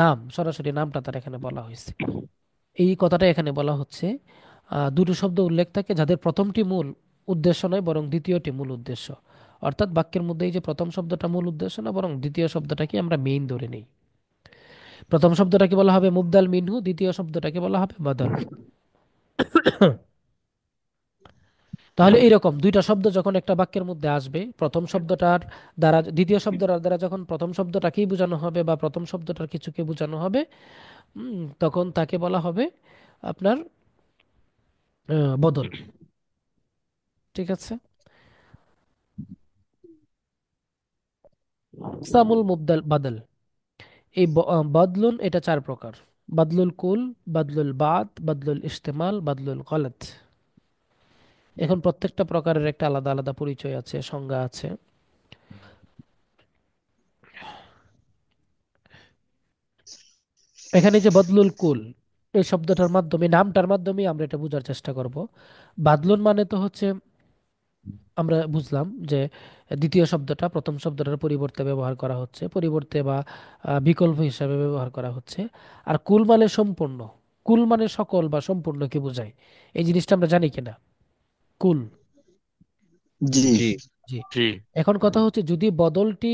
নাম, সরাসরি নামটা তার এখানে বলা হয়েছে। এই কথাটা এখানে বলা হচ্ছে, দুটো শব্দ উল্লেখ থাকে যাদের প্রথমটি মূল উদ্দেশ্য নয় বরং দ্বিতীয়টি মূল উদ্দেশ্য। অর্থাৎ বাক্যের মধ্যে এই যে প্রথম শব্দটা মূল উদ্দেশ্য না বরং দ্বিতীয় শব্দটাকে আমরা মেইন ধরে নেই। প্রথম শব্দটাকে বলা হবে মুবদাল মিনহু, দ্বিতীয় শব্দটাকে বলা হবে বদল। তাহলে এইরকম দুইটা শব্দ যখন একটা বাক্যের মধ্যে আসবে, প্রথম শব্দটার দ্বারা দ্বিতীয় শব্দটার দ্বারা যখন প্রথম শব্দটাকেই বোঝানো হবে বা প্রথম শব্দটার কিছুকে বোঝানো হবে, তখন তাকে বলা হবে আপনার বদল। ঠিক আছে। সামুল মুবদাল বাদল, এই বদলুন এটা চার প্রকার: বদলুল কুল, বদলুল বাদ, বদলুল ইস্তেমাল, বদলুল গলত। এখন প্রত্যেকটা প্রকারের একটা আলাদা আলাদা পরিচয় আছে, সংজ্ঞা আছে। এখানে যে বদলুল কুল, এই শব্দটার মাধ্যমে, নামটার মাধ্যমে আমরা এটা বোঝার চেষ্টা করব। বাদলুন মানে তো হচ্ছে, আমরা বুঝলাম যে দ্বিতীয় শব্দটা প্রথম শব্দটার পরিবর্তে ব্যবহার করা হচ্ছে, পরিবর্তে বা বিকল্প হিসাবে ব্যবহার করা হচ্ছে। আর কুল মানে সম্পূর্ণ, কুল মানে সকল বা সম্পূর্ণকে বোঝায়। এই জিনিসটা আমরা জানি কিনা? কুল। জি। জি। জি। জি এখন কথা হচ্ছে, যদি বদলটি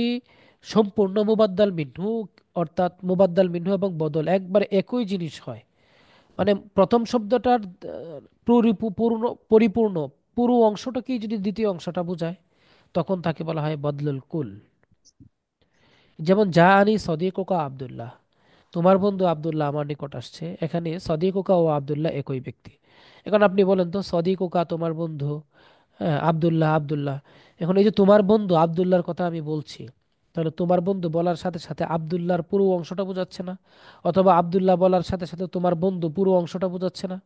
সম্পূর্ণ মুবাদ্দাল মিনহু, অর্থাৎ মুবাদ্দাল মিনহু এবং বদল একবার একই জিনিস হয়, মানে প্রথম শব্দটার পরিপূর্ণ পরিপূর্ণ পুরো অংশটাকেই যদি দ্বিতীয় অংশটা বোঝায়, তখন তাকে বলা হয় বদলুল কুল। যেমন যা আনি সদিকুকা আব্দুল্লাহ, তোমার বন্ধু আব্দুল্লাহ আমার নিকট আসছে, এখানে সদিকুকা ও আব্দুল্লাহ একই ব্যক্তি। এখন আপনি বলেন তো, সদিকুকা তোমার বন্ধু, হ্যাঁ, আব্দুল্লাহ আব্দুল্লাহ, এখন এই যে তোমার বন্ধু আব্দুল্লাহর কথা আমি বলছি, তাহলে তোমার বন্ধু বলার সাথে সাথে আব্দুল্লাহর পুরো অংশটা বোঝাচ্ছে না? অথবা আব্দুল্লাহ বলার সাথে সাথে তোমার বন্ধু পুরো অংশটা বোঝাচ্ছে না?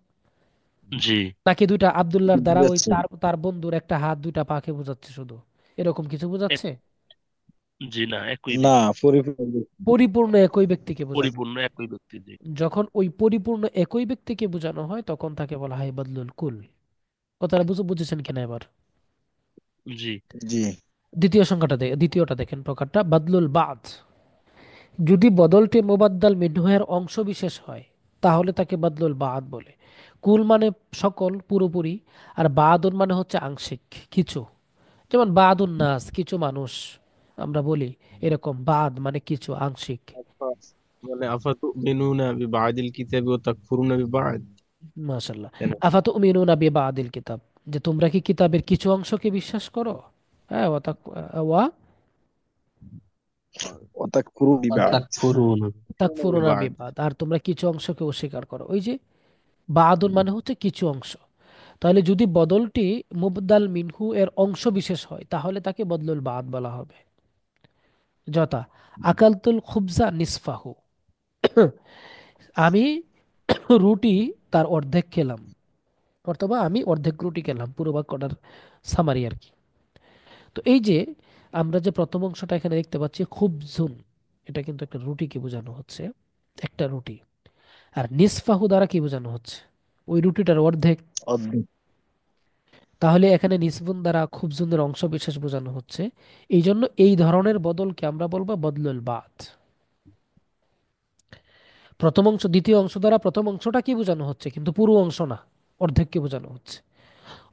জি নাকি দুইটা আব্দুল্লাহর দ্বারা ওই বুঝাচ্ছে। তার তার বন্ধুর একটা হাত দুইটা পাকে বোঝাচ্ছে শুধু, এরকম কিছু এক বোঝাচ্ছে? জি না, একই না, ব্যক্তি, পরিপূর্ণ। পরিপূর্ণ একই ব্যক্তিকে বোঝায়। পরিপূর্ণ একই ব্যক্তি। জি যখন ওই পরিপূর্ণ একই ব্যক্তিকে বোঝানো হয় তখন তাকে বলা হয় বদলুল কুল। কথাটা বুঝেছেন কিনা এবার? জি জি। দ্বিতীয়টা দেখেন, প্রকারটা বদলুল বাদ। যদি বদলটি মুবাদ্দাল মিনহুয়ের অংশ বিশেষ হয় তাহলে তাকে বদলুল বাদ বলে। কুল মানে সকল, পুরোপুরি, আর বাদুন মানে হচ্ছে আংশিক, কিছু। যেমন বাদুন নাস, কিছু মানুষ, আমরা বলি এরকম, বাদ মানে কিছু, আংশিক। আফা মানে আফাতুমিনুনা বিবাদিল কিতাবি ওয়া তাকফুরুনা বিবাদ, মাশাল্লাহ। তাই না? আফাতুমিনুনা বিবাদিল কিতাব, যে তোমরা কি কিতাবের কিছু অংশকে বিশ্বাস করো? হ্যাঁ, ওয়া ওয়াতাকফুরু বিবাদ। তাকফুরুন। তাকফুরুনা বিবাদ। বিবাদ, আর তোমরা কিছু অংশকে অস্বীকার করো। ওই যে বাদুন মানে হচ্ছে কিছু অংশ। তাহলে যদি বদলটি মুবদাল মিনহু এর অংশ বিশেষ হয় তাহলে তাকে বদলুল বাদ বলা হবে। যথা আকালতুল খুবজা নিসফাহু, আমি রুটি তার অর্ধেক খেলাম, অথবা আমি অর্ধেক রুটি খেলাম, পুরো বাক্যটার সামারি আর কি। তো এই যে আমরা যে প্রথম অংশটা এখানে দেখতে পাচ্ছি খুবজুন, এটা কিন্তু একটা রুটিকে বোঝানো হচ্ছে, একটা রুটি। আর নিসফাহু দ্বারা কি বোঝানো হচ্ছে? ওই রুটিটার অর্ধেক। অর্ধেক। তাহলে এখানে নিসবুন দ্বারা খুবজুনের অংশ বিশেষ বোঝানো হচ্ছে। এই জন্য এই ধরনের বদলকে আমরা বলবো বদলুল বাদ। প্রথম অংশ দ্বিতীয় অংশ দ্বারা প্রথম অংশটা কি বোঝানো হচ্ছে, কিন্তু পুরো অংশ না, অর্ধেককে বোঝানো হচ্ছে।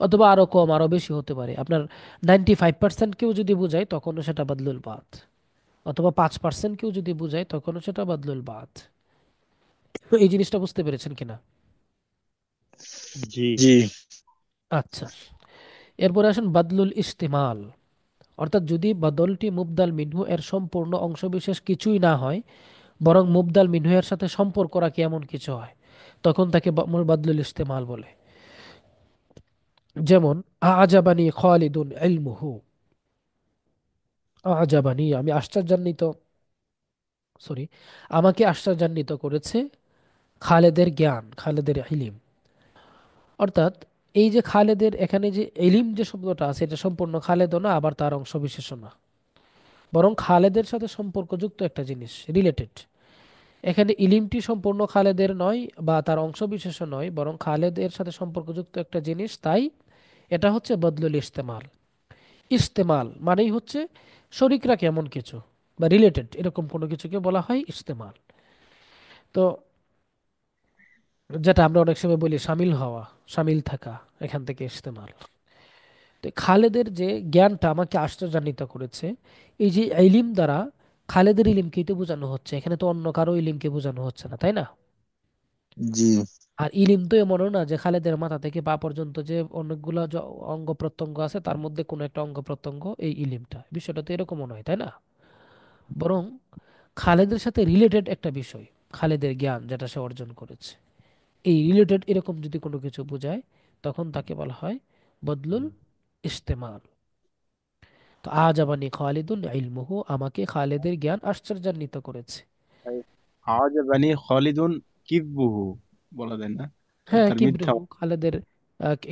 অথবা আরো কম আরো বেশি হতে পারে, আপনার 95% কেউ যদি বোঝায় তখনও সেটা বদলুল বাদ, অথবা 5% কেউ যদি বোঝায় তখনও সেটা বদলুল বাদ। এই জিনিসটা বুঝতে পেরেছেন কিনা? জি। জি। আচ্ছা, এরপরে আসেন বদলুল ইস্তেমাল। অর্থাৎ যদি বদলটি মুবদাল মিনহু এর সম্পূর্ণ অংশবিশেষ কিছুই না হয়, বরং মুবদাল মিনহু এর সাথে সম্পর্ক রাখে এমন কিছু হয়, তখন তাকে বদলুল ইস্তেমাল বলে। যেমন আজাবানি খালিদুন ইলমুহু, আজাবানি আমি আশ্চর্যান্বিত, সরি, আমাকে আশ্চর্যান্বিত করেছে খালেদের জ্ঞান, খালেদের ইলিম। অর্থাৎ এই যে খালেদের এখানে যে ইলিম যে শব্দটা আছে এটা সম্পূর্ণ খালেদও না, আবার তার অংশবিশেষও না, বরং খালেদের সাথে সম্পর্কযুক্ত একটা জিনিস, রিলেটেড। এখানে ইলিমটি সম্পূর্ণ খালেদের নয় বা তার অংশবিশেষও নয়, বরং খালেদের সাথে সম্পর্কযুক্ত একটা জিনিস, তাই এটা হচ্ছে বদলুল ইস্তেমাল। ইস্তেমাল মানেই হচ্ছে শরিক রাখে এমন কিছু, বা রিলেটেড এরকম কোনো কিছুকে বলা হয় ইস্তেমাল। তো যেটা আমরা অনেক সময় বলি শামিল হওয়া, শামিল থাকা, এখান থেকে ইস্তেমাল। তো খালেদের যে জ্ঞানটা আমাকে আশ্চর্যান্বিত করেছে, এই যে ইলিম দ্বারা খালেদের ইলিমকেই তো বোঝানো হচ্ছে, এখানে তো অন্য কারো ইলিমকে বোঝানো হচ্ছে না, তাই না? জি। আর ইলিম তো এমনও না যে খালেদের মাথা থেকে পা পর্যন্ত যে অনেকগুলো অঙ্গ প্রত্যঙ্গ আছে তার মধ্যে কোনো একটা অঙ্গ প্রত্যঙ্গ এই ইলিমটা, বিষয়টা তো এরকমও নয়, তাই না? বরং খালেদের সাথে রিলেটেড একটা বিষয়, খালেদের জ্ঞান যেটা সে অর্জন করেছে, এই রিলেটেড এরকম যদি কোনো কিছু বোঝায় তখন তাকে বলা হয় বদলুল ইস্তেমাল। তো আজাবানি খালিদুন ইলমুহু, আমাকে খালেদের জ্ঞান আশ্চর্যান্বিত করেছে। আজাবানি খালিদুন কিযবুহু বলা যায় না? হ্যাঁ, তার মিথ্যা। কিবরুহু খালেদের,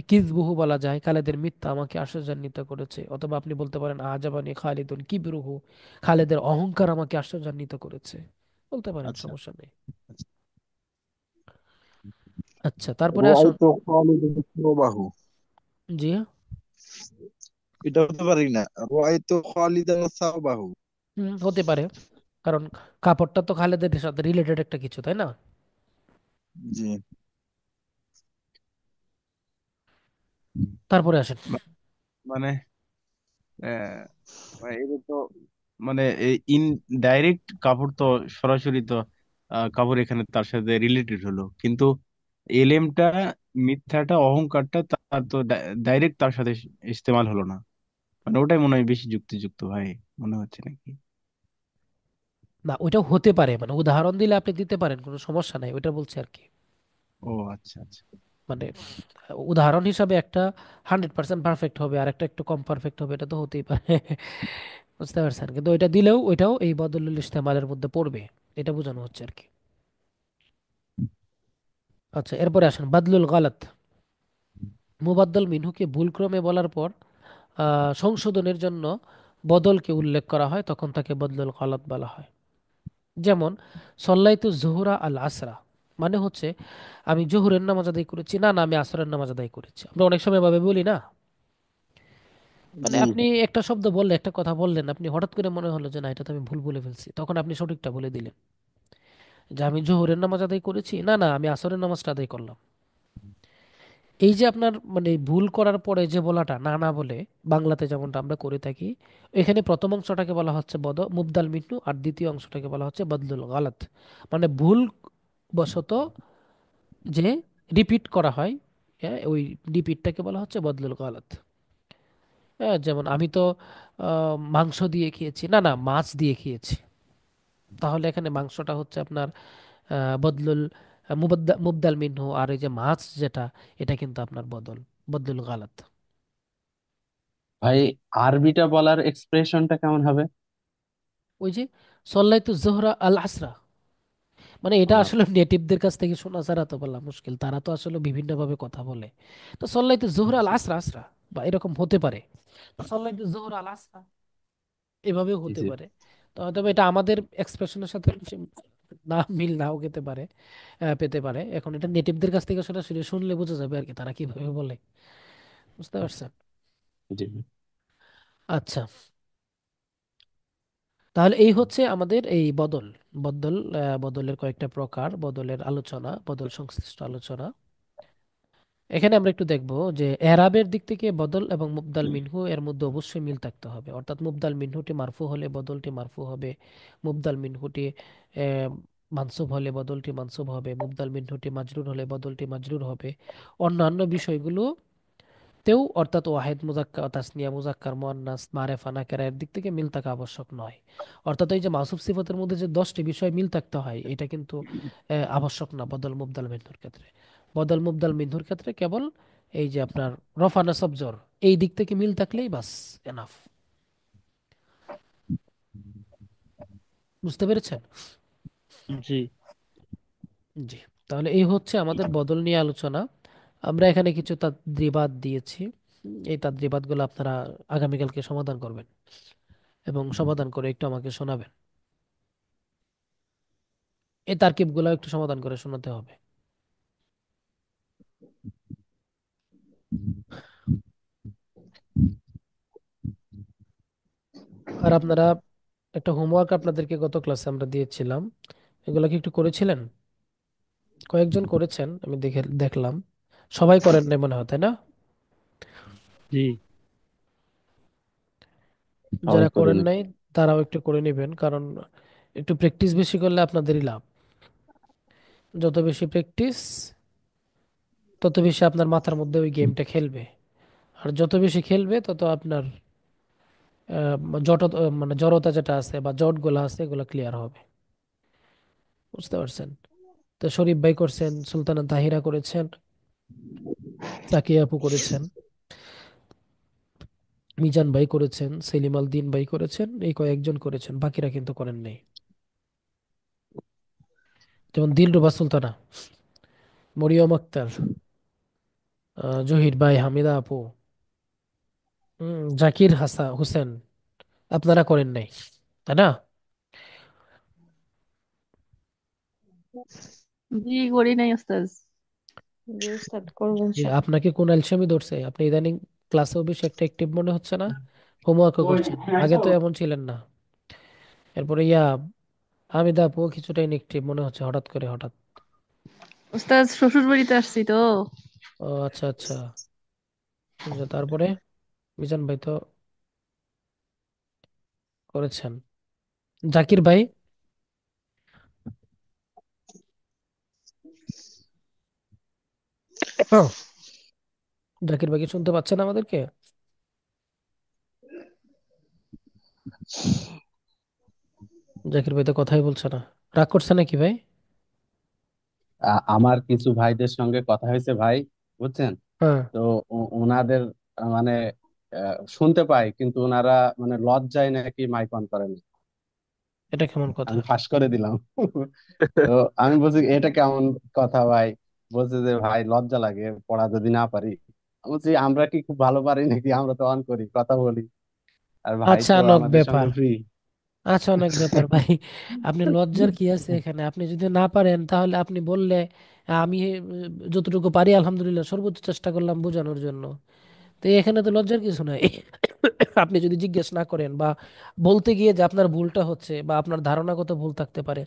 কিজবুহু বলা যায়, খালেদের মিথ্যা আমাকে আশ্চর্যান্বিত করেছে। অথবা আপনি বলতে পারেন আজাবানি খালিদুন কিবরুহু, খালেদের অহংকার আমাকে আশ্চর্যান্বিত করেছে, বলতে পারেন, আচ্ছা। সমস্যা নেই। আচ্ছা। আচ্ছা, তারপরে আসুন। রাআইতু খালিদান সাওবাহু। জি হ্যাঁ। এটা হতে পারি না, রাআইতু খালিদান সাওবাহু। হতে পারে, কারণ কাপড়টা তো খালেদের সাথে রিলেটেড একটা কিছু, তাই না? জি। তারপরে আসেন। মানে আহ, মানে এটা তো মানে ইনডাইরেক্ট কাপড় তো, সরাসরি তো কাপড় এখানে তার সাথে রিলেটেড হলো, কিন্তু এলেমটা, মিথ্যাটা, অহংকারটা তার তো ডাইরেক্ট তার সাথে ইস্তেমাল হলো না। মানে ওটাই মনে হয় বেশি যুক্তিযুক্ত ভাই, মনে হচ্ছে নাকি? না, ওইটাও হতে পারে, মানে উদাহরণ দিলে আপনি দিতে পারেন, কোনো সমস্যা নাই, ওইটা বলছি আর কি। ও আচ্ছা আচ্ছা। মানে উদাহরণ হিসাবে একটা 100% পারফেক্ট হবে আর একটা একটু কম পারফেক্ট হবে, এটা তো হতেই পারে। বুঝতে পারছেন? কিন্তু ওইটা দিলেও ওইটাও এই বদলুল ইস্তেমালের মধ্যে পড়বে, এটা বোঝানো হচ্ছে আর কি। আচ্ছা, এরপরে আসেন বদলুল গালাত। মুবাদ্দাল মিনহুকে ভুলক্রমে বলার পর সংশোধনের জন্য বদলকে উল্লেখ করা হয়, তখন তাকে বদলুল গালাত বলা হয়। যেমন সল্লাইতু জোহরা আল আসরা, মানে হচ্ছে আমি জোহরের নামাজ আদায় করেছি, না না আমি আসরের নামাজ আদায় করেছি। আমরা অনেক সময় ভাবে বলি না, মানে জি। আপনি একটা শব্দ বললেন, একটা কথা বললেন, আপনি হঠাৎ করে মনে হলো যে না এটা তো আমি ভুল বলে ফেলছি, তখন আপনি সঠিকটা বলে দিলেন যে আমি জোহরের নামাজ আদায় করেছি, না না আমি আসরের নামাজটা আদায় করলাম। এই যে আপনার মানে ভুল করার পরে যে বলাটা না না বলে বাংলাতে যেমনটা আমরা করে থাকি, এখানে প্রথম অংশটাকে বলা হচ্ছে মুবদাল মিন্নু, আর দ্বিতীয় অংশটাকে বলা হচ্ছে বদলুল গালাত। মানে ভুল বশত যে রিপিট করা হয়, হ্যাঁ, ওই রিপিটটাকে বলা হচ্ছে বদলুল গালাত। হ্যাঁ, যেমন আমি তো মাংস দিয়ে খেয়েছি, না না মাছ দিয়ে খেয়েছি। তাহলে এখানে মাংসটা হচ্ছে আপনার বদলুল মুবদাল মিনহু, আর এই যে মাছ যেটা, এটা কিন্তু আপনার বদলুল গালাত। ভাই আরবিটা বলার এক্সপ্রেশনটা কেমন হবে? ওই যে সল্লাইতু জোহরা আল আসরা, মানে এটা আহ, আসলে নেটিভদের কাছ থেকে শোনা ছাড়া তো বলা মুশকিল, তারা তো আসলে বিভিন্ন ভাবে কথা বলে। তো সল্লাইতু জোহরা আল আচ্ছা। আসরা আসরা বা এরকম হতে পারে, সল্লাইতু জোহরা আল আসরা এভাবেও জি হতে জি। পারে। তো তবে এটা আমাদের এক্সপ্রেশনের সাথে না মিল নাও পেতে পারে, পেতে পারে। এখন এটা নেটিভদের কাছ থেকে সরাসরি শুনলে বোঝা যাবে আর কি তারা কিভাবে বলে। বুঝতে আচ্ছা। পারছেন? জি। আচ্ছা, তাহলে এই হচ্ছে আমাদের এই বদলের কয়েকটা প্রকার, বদলের আলোচনা, বদল সংশ্লিষ্ট আলোচনা। এখানে আমরা একটু দেখব যে এরাবের দিক থেকে বদল এবং মুবদাল মিনহু এর মধ্যে অবশ্যই মিল থাকতে হবে। অর্থাৎ মুবদাল মিনহুটি মারফু হলে বদলটি মারফু হবে, মুবদাল মিনহুটি আহ, মানসুব হলে বদলটি মানসুব হবে, মুবদাল মিনহুটি মাজরুর হলে বদলটি মাজরুর হবে। অন্যান্য বিষয়গুলো তেও অর্থাৎ ওয়াহেদ মুজাক্কার, তাসনিয়া মুজাক্কার, মুয়ান্নাস, মারেফা, নাকেরা এর দিক থেকে মিল থাকা আবশ্যক নয়। অর্থাৎ এই যে মাসুফ সিফাতের মধ্যে যে 10টি বিষয় মিল থাকতে হয়, এটা কিন্তু আবশ্যক না বদল মুবদাল মিনহুর ক্ষেত্রে। বদল মুবদাল মিনহুর ক্ষেত্রে কেবল এই যে আপনার রফা নাসব জর, এই দিক থেকে মিল থাকলেই বাস এনাফ। বুঝতে পেরেছেন? জি। জি। তাহলে এই হচ্ছে আমাদের বদল নিয়ে আলোচনা। আমরা এখানে কিছু তাদ্রিবাত দিয়েছি। এই তাদ্রিবাতগুলো আপনারা আগামীকালকে সমাধান করবেন এবং সমাধান করে একটু আমাকে শোনাবেন। এই তারকিবগুলো একটু সমাধান করে শোনাতে হবে। আর আপনারা একটা হোমওয়ার্ক আপনাদেরকে গত ক্লাসে আমরা দিয়েছিলাম, এগুলো কি একটু করেছিলেন? কয়েকজন করেছেন আমি দেখলাম, সবাই করেন নাই মনে হয়, তাই না? জি। সবাই যারা করেন করিনি। নাই তারাও একটু করে নেবেন, কারণ একটু প্র্যাকটিস বেশি করলে আপনাদেরই লাভ। যত বেশি প্র্যাকটিস, তত বেশি আপনার মাথার মধ্যে ওই গেমটা খেলবে। আর যত বেশি খেলবে তত আপনার আহ, জট মানে জড়তা যেটা আছে বা জট গুলা আছে এগুলো ক্লিয়ার হবে। বুঝতে পারছেন? তো শরীফ ভাই করছেন, সুলতানা তাহিরা করেছেন, সাকিয়া আপু করেছেন, মিজান ভাই করেছেন, সেলিম আল দিন ভাই করেছেন, এই কয়েকজন করেছেন, বাকিরা কিন্তু করেন নাই। যেমন দিলরুবা সুলতানা, মরিয়ম আক্তার, জহির ভাই, হামিদা আপু, জাকির হোসেন, আপনারা করেন নাই, তাই না? জি, করি নাই ওস্তাদ। জি উস্তাদ, করবো যে ইনশাল্লাহ। আপনাকে কোন অ্যালসেমি ধরছে? আপনি ইদানিং ক্লাসেও বেশি একটা অ্যাক্টিভ মনে হচ্ছে না, হোমওয়ার্কও করছেন, আগে তো এমন ছিলেন না। এরপরে হামিদা আপু কিছুটা ইনএক্টিভ মনে হচ্ছে হঠাৎ করে হঠাৎ। ওস্তাদ শ্বশুর বাড়িতে আসছি তো। ও আচ্ছা আচ্ছা। আচ্ছা, তারপরে মিজান ভাই তো করেছেন। জাকির ভাই, হ্যাঁ, জাকির ভাই কি শুনতে পাচ্ছেন আমাদেরকে? জাকির ভাই তো কথাই বলছে না, রাগ করছে নাকি ভাই? আমার কিছু ভাইদের সঙ্গে কথা হয়েছে ভাই, বুঝছেন? হ্যাঁ। তো ওনাদের মানে শুনতে পাই, কিন্তু ওনারা মানে লজ্জায় নাকি মাইক অন করেন। এটা কেমন কথা? আমি ফাঁস করে দিলাম। তো আমি বলছি এটা কেমন কথা ভাই? বলছে যে ভাই লজ্জা লাগে পড়া যদি না পারি। আমি বলছি আমরা কি খুব ভালো পারি নাকি? আমরা তো অন করি, কথা বলি, আর ভাই আচ্ছা, তো অনেক আমাদের ব্যাপার। সঙ্গে ফ্রি। আচ্ছা, অনেক ব্যাপার ভাই। আপনি লজ্জার কি আছে এখানে? আপনি যদি না পারেন তাহলে আপনি বললে আমি যতটুকু পারি আলহামদুলিল্লাহ সর্বোচ্চ চেষ্টা করলাম বোঝানোর জন্য। তো এখানে তো লজ্জার কিছু নাই। আপনি যদি জিজ্ঞেস না করেন বা বলতে গিয়ে যে আপনার ভুলটা হচ্ছে বা আপনার ধারণাগত ভুল থাকতে পারে,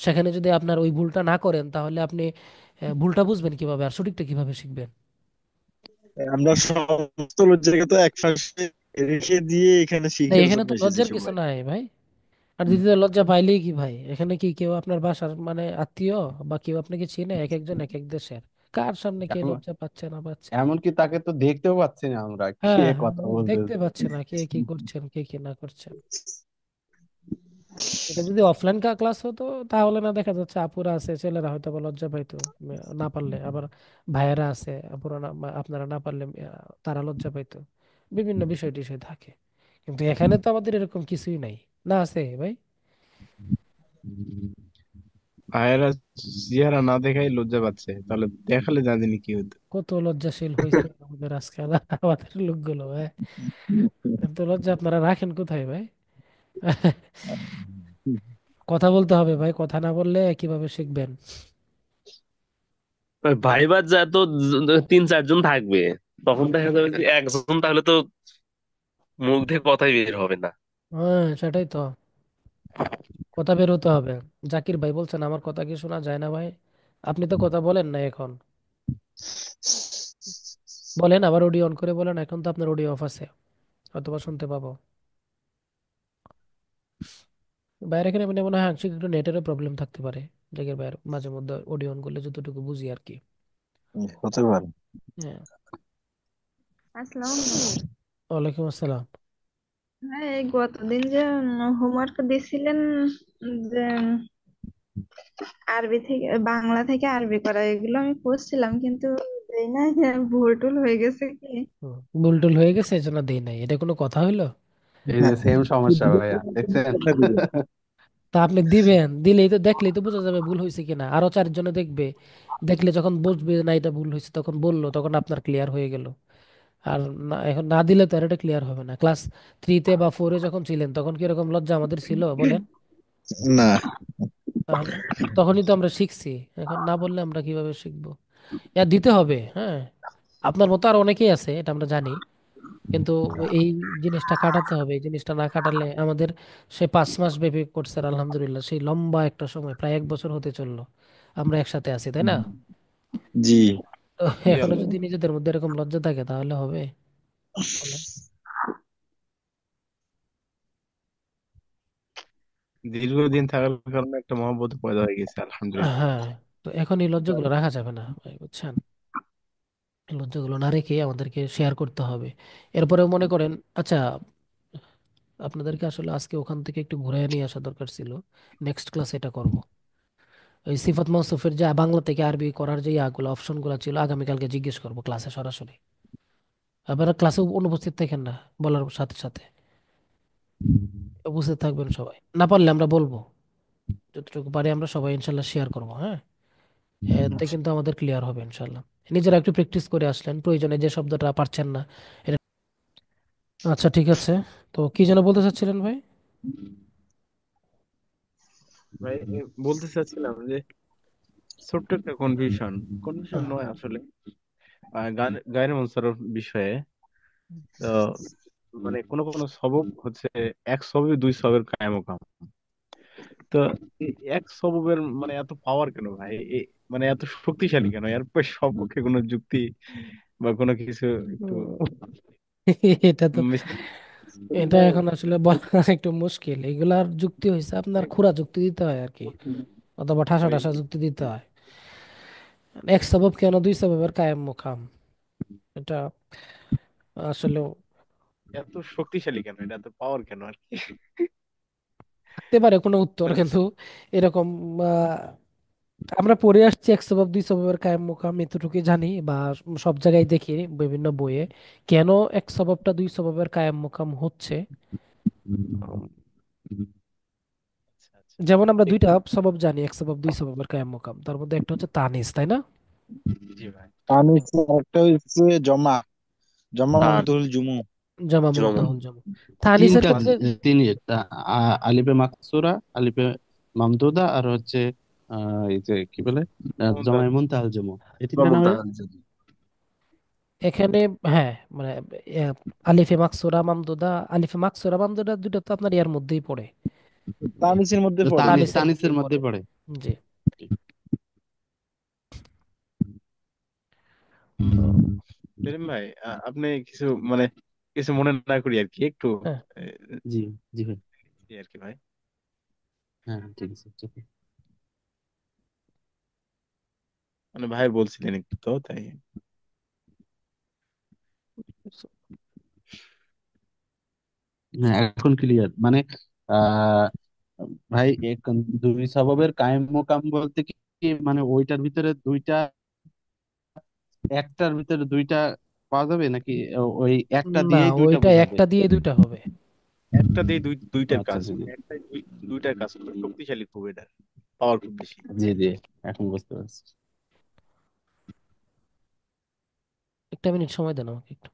সেখানে যদি আপনার ওই ভুলটা না করেন তাহলে আপনি ভুলটা বুঝবেন কিভাবে আর সঠিকটা কিভাবে শিখবেন? আমরা সমস্ত লজ্জাকে তো এক পাশে রেখে দিয়ে এখানে না, শিখার এখানে জন্য তো এসেছি লজ্জার কিছু সবাই। নাই ভাই। আর দ্বিতীয় লজ্জা পাইলেই কি ভাই, এখানে কি কেউ আপনার বাসার মানে আত্মীয় বা কেউ আপনাকে চিনে? এক একজন এক এক দেশের। কার সামনে কে এমন লজ্জা পাচ্ছে না পাচ্ছে? এমনকি তাকে তো দেখতেও পাচ্ছি না আমরা, কে হ্যাঁ, কথা দেখতে বলতেছে। পাচ্ছে না কে কি করছেন কে কি না করছেন। এটা যদি অফলাইন ক্লাস হতো তাহলে না দেখা যাচ্ছে আপুরা আছে ছেলেরা হয়তো বা লজ্জা পাইতো, না পারলে আবার ভাইয়েরা আছে আপুরা না আপনারা না পারলে তারা লজ্জা পাইতো। বিভিন্ন বিষয় টিষয় থাকে। কিন্তু এখানে তো আমাদের এরকম কিছুই নাই। না আছে ভাই? ভাইয়েরা চেহারা না দেখাই লজ্জা পাচ্ছে, তাহলে দেখালে জানি কি হতো। কত লজ্জাশীল হয়েছে আমাদের আজকাল আমাদের লোকগুলো ভাই। এত লজ্জা আপনারা রাখেন কোথায় ভাই? কথা বলতে হবে ভাই, কথা না বললে কিভাবে শিখবেন? ভাইবার যা তো তিন চারজন থাকবে, তখন দেখা যাবে যে একজন তাহলে তো মুখ দিয়ে কথাই বের হবে না। হ্যাঁ, সেটাই তো। কথা বের হতে হবে। জাকির ভাই বলছেন আমার কথা কি শোনা যায় না ভাই? আপনি তো কথা বলেন না এখন। বলেন, আবার অডিও অন করে বলেন, এখন তো আপনার অডিও অফ আছে, অথবা শুনতে পাবো। বাইরে এখানে মানে মনে হয় আংশিক একটু নেটেরও প্রবলেম থাকতে পারে। জাকির ভাইয়ের মাঝে মধ্যে অডিও অন করলে যতটুকু বুঝি আর কি। হতে পারে। হ্যাঁ। আসসালামু আলাইকুম। ওয়ালাইকুম আসসালাম। হ্যাঁ, এই গতদিন যে হোমওয়ার্ক দিছিলেন, যে আরবি থেকে বাংলা থেকে আরবি করা, এগুলো আমি করছিলাম কিন্তু এই না, ভুল টুল হয়ে গেছে কি। ভুল টুল হয়ে গেছে এজন্য দেই নাই, এটা কোনো কথা হইলো? এই যে হ্যাঁ, সেম সমস্যা শুদ্ধ ভাইয়া, দেখছেন? কথা দিবেন। তা আপনি দিবেন, দিলেই তো দেখলেই তো বোঝা যাবে ভুল হয়েছে কিনা। আরো চারজনে দেখবে, দেখলে যখন বুঝবে না এটা ভুল হয়েছে তখন বললো, তখন আপনার ক্লিয়ার হয়ে গেল। আর না, এখন না দিলে তো আর এটা ক্লিয়ার হবে না। ক্লাস 3-তে বা 4-এ যখন ছিলেন তখন কি এরকম লজ্জা আমাদের ছিল বলেন? না। তাহলে তখনই তো আমরা শিখছি। এখন না বললে আমরা কিভাবে শিখবো? এটা দিতে হবে, হ্যাঁ। আপনার মতো আর অনেকেই আছে, এটা আমরা জানি। কিন্তু এই জিনিসটা কাটাতে হবে। এই জিনিসটা না কাটালে আমাদের সে 5 মাস ব্যাপী কোর্সের আলহামদুলিল্লাহ সেই লম্বা একটা সময়, প্রায় 1 বছর হতে চললো আমরা একসাথে আছি, তাই না? জি। তো জি এখনো আলহামদুলিল্লাহ। যদি নিজেদের মধ্যে এরকম লজ্জা থাকে তাহলে হবে? বলেন। দীর্ঘদিন থাকার কারণে একটা মহব্বত পয়দা হয়ে গেছে আলহামদুলিল্লাহ। হ্যাঁ। তো এখন এই লজ্জাগুলো রাখা যাবে না ভাই, বুঝছেন? এই লজ্জাগুলো না রেখে আমাদেরকে শেয়ার করতে হবে। এরপরেও মনে করেন, আচ্ছা, আপনাদেরকে আসলে আজকে ওখান থেকে একটু ঘুরে নিয়ে আসা দরকার ছিল। নেক্সট ক্লাসে এটা করব। ওই সিফাত মৌসুফের যে বাংলা থেকে আরবি করার যে ইয়াগুলো অপশনগুলো ছিল আগামীকালকে জিজ্ঞেস করব ক্লাসে সরাসরি। আপনারা ক্লাসে অনুপস্থিত থাকেন না, বলার সাথে সাথে উপস্থিত থাকবেন সবাই। না পারলে আমরা বলবো, যতটুকু পারি আমরা সবাই ইনশাল্লাহ শেয়ার করবো, হ্যাঁ। এতে কিন্তু আমাদের ক্লিয়ার হবে ইনশাল্লাহ। নিজেরা একটু প্র্যাকটিস করে আসলেন, প্রয়োজনে যে শব্দটা পারছেন না এটা। আচ্ছা, ঠিক আছে। তো কি যেন বলতে চাচ্ছিলেন ভাই? ভাই বলতে চাচ্ছিলাম যে ছোট্ট একটা কনফিউশন, কনফিউশন আহ, নয় আসলে, গায়ের মনসার বিষয়ে। তো মানে কোন কোন সবব হচ্ছে এক সববে দুই সবের কায়ামকাম। তো এক সববের মানে এত পাওয়ার কেন ভাই? মানে এত শক্তিশালী কেন? এর সপক্ষে কোনো যুক্তি বা কোনো কিছু একটু এটা তো, মিস- এটা এখন আসলে বলা একটু মুশকিল। এগুলার যুক্তি হয়েছে আপনার খুরা যুক্তি দিতে হয় আর কি, অথবা ঠাসা ওই ঠাসা যুক্তি দিতে হয়। এক সবব কেন দুই সববের কায়েম মোকাম, এটা আসলে এত শক্তিশালী কেন, এটা এত পাওয়ার কেন আর কি। থাকতে পারে কোনো উত্তর, কিন্তু এরকম আহ, আমরা পড়ে আসছি এক সবব দুই সববের কায়েম মোকাম, এতটুকু জানি বা সব জায়গায় দেখি বিভিন্ন বইয়ে। কেন এক সববটা দুই সববের কায়েম মোকাম হচ্ছে? আচ্ছা আচ্ছা। যেমন আমরা ঠিক। দুইটা সবব জানি, এক সবব দুই সববের কায়েম মোকাম, তার মধ্যে একটা হচ্ছে তানিস, তাই না? জি ভাই। আমি একটা হচ্ছে জমা, জমা তার মমদুল জুমু। জামা জমা। মুদ্দাহুল জামা। তানিসের তিনটা ক্ষেত্রে তিনি আলিফে মাকসুরা, আলিফে মামদুদা, আর হচ্ছে এই যে কি বলে, মমতাজ। জমায় মুনতাহাল জমু। এই তিনটা না জমা ভাইয়া? এখানে, হ্যাঁ, মানে আহ, আলিফে মাকসুরা মামদুদা, আলিফে মাকসুরা মামদুদা দুটো তো আপনার ইয়ার মধ্যেই পড়ে, তানিসের মধ্যে পড়ে। তানিসের তানিসের মধ্যেই মধ্যে পড়ে। পড়ে। জি। তো সেলিম ভাই, আপনি কিছু মানে কিছু মনে না করি আর কি একটু হ্যাঁ, জি, জি ভাই। এই আর কি ভাই। হ্যাঁ, ঠিক আছে, ঠিক আছে। মানে ভাই বলছিলেন একটু তো তাই। হ্যাঁ, এখন ক্লিয়ার। মানে আহ ভাই, দুই স্বভাবের কায়েম মোকাম বলতে কি, মানে ওইটার ভিতরে দুইটা, একটার ভিতরে দুইটা পাওয়া যাবে নাকি ওই একটা না, দিয়েই দুইটা ওইটা বোঝাবে? একটা দিয়ে দুইটা হবে। একটা দিয়ে দুইটার আচ্ছা, কাজ, জি, জি, একটাই দুইটার কাজ করে, শক্তিশালী খুব, এটা পাওয়ার খুব বেশি। জি, জি, এখন বুঝতে পারছি। একটা মিনিট সময় দেন আমাকে একটু।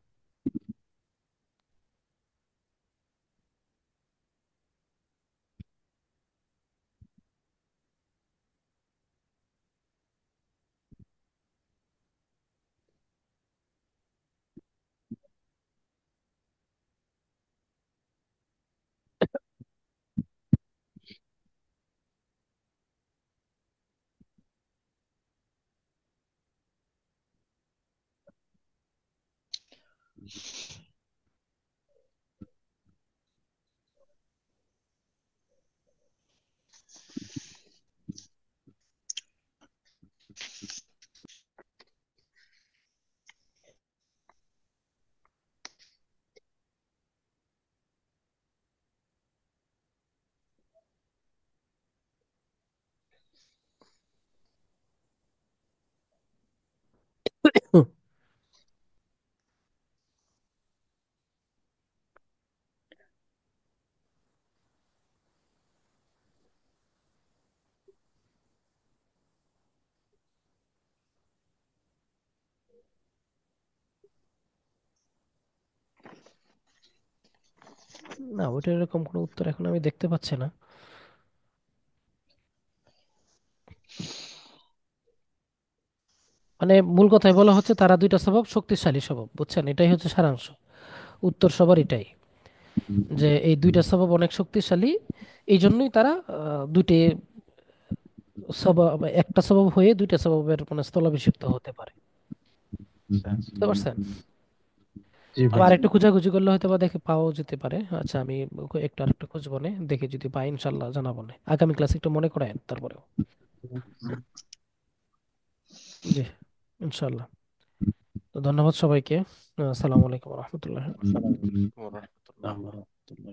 না, ওইটা এরকম কোনো উত্তর এখন আমি দেখতে পাচ্ছি না। মানে মূল কথায় বলা হচ্ছে তারা দুইটা স্বভাব শক্তিশালী স্বভাব, বুঝছেন? এটাই হচ্ছে সারাংশ। উত্তর সবার এটাই, যে এই দুইটা স্বভাব অনেক শক্তিশালী। এই জন্যই তারা দুইটি স্বভাব, একটা স্বভাব হয়ে দুইটা স্বভাবের মানে স্থলাভিষিক্ত হতে পারে। আচ্ছা, বুঝতে পারছেন? জি ভাই। আবার একটু খোঁজাখুঁজি করলে হয়তো বা দেখে পাওয়াও যেতে পারে। আচ্ছা, আমি একটু আরেকটু খুঁজবো নে, দেখি যদি পাই ইনশাল্লাহ জানাবো নে। আগামী ক্লাসে একটু মনে করেন তারপরেও। জি, ইনশাল্লাহ। তো ধন্যবাদ সবাইকে। আসসালামু আলাইকুম রহমতুল্লাহ। আসসালামু আলাইকুম ওয়া রাহমাতুল্লাহ। আল্লাহ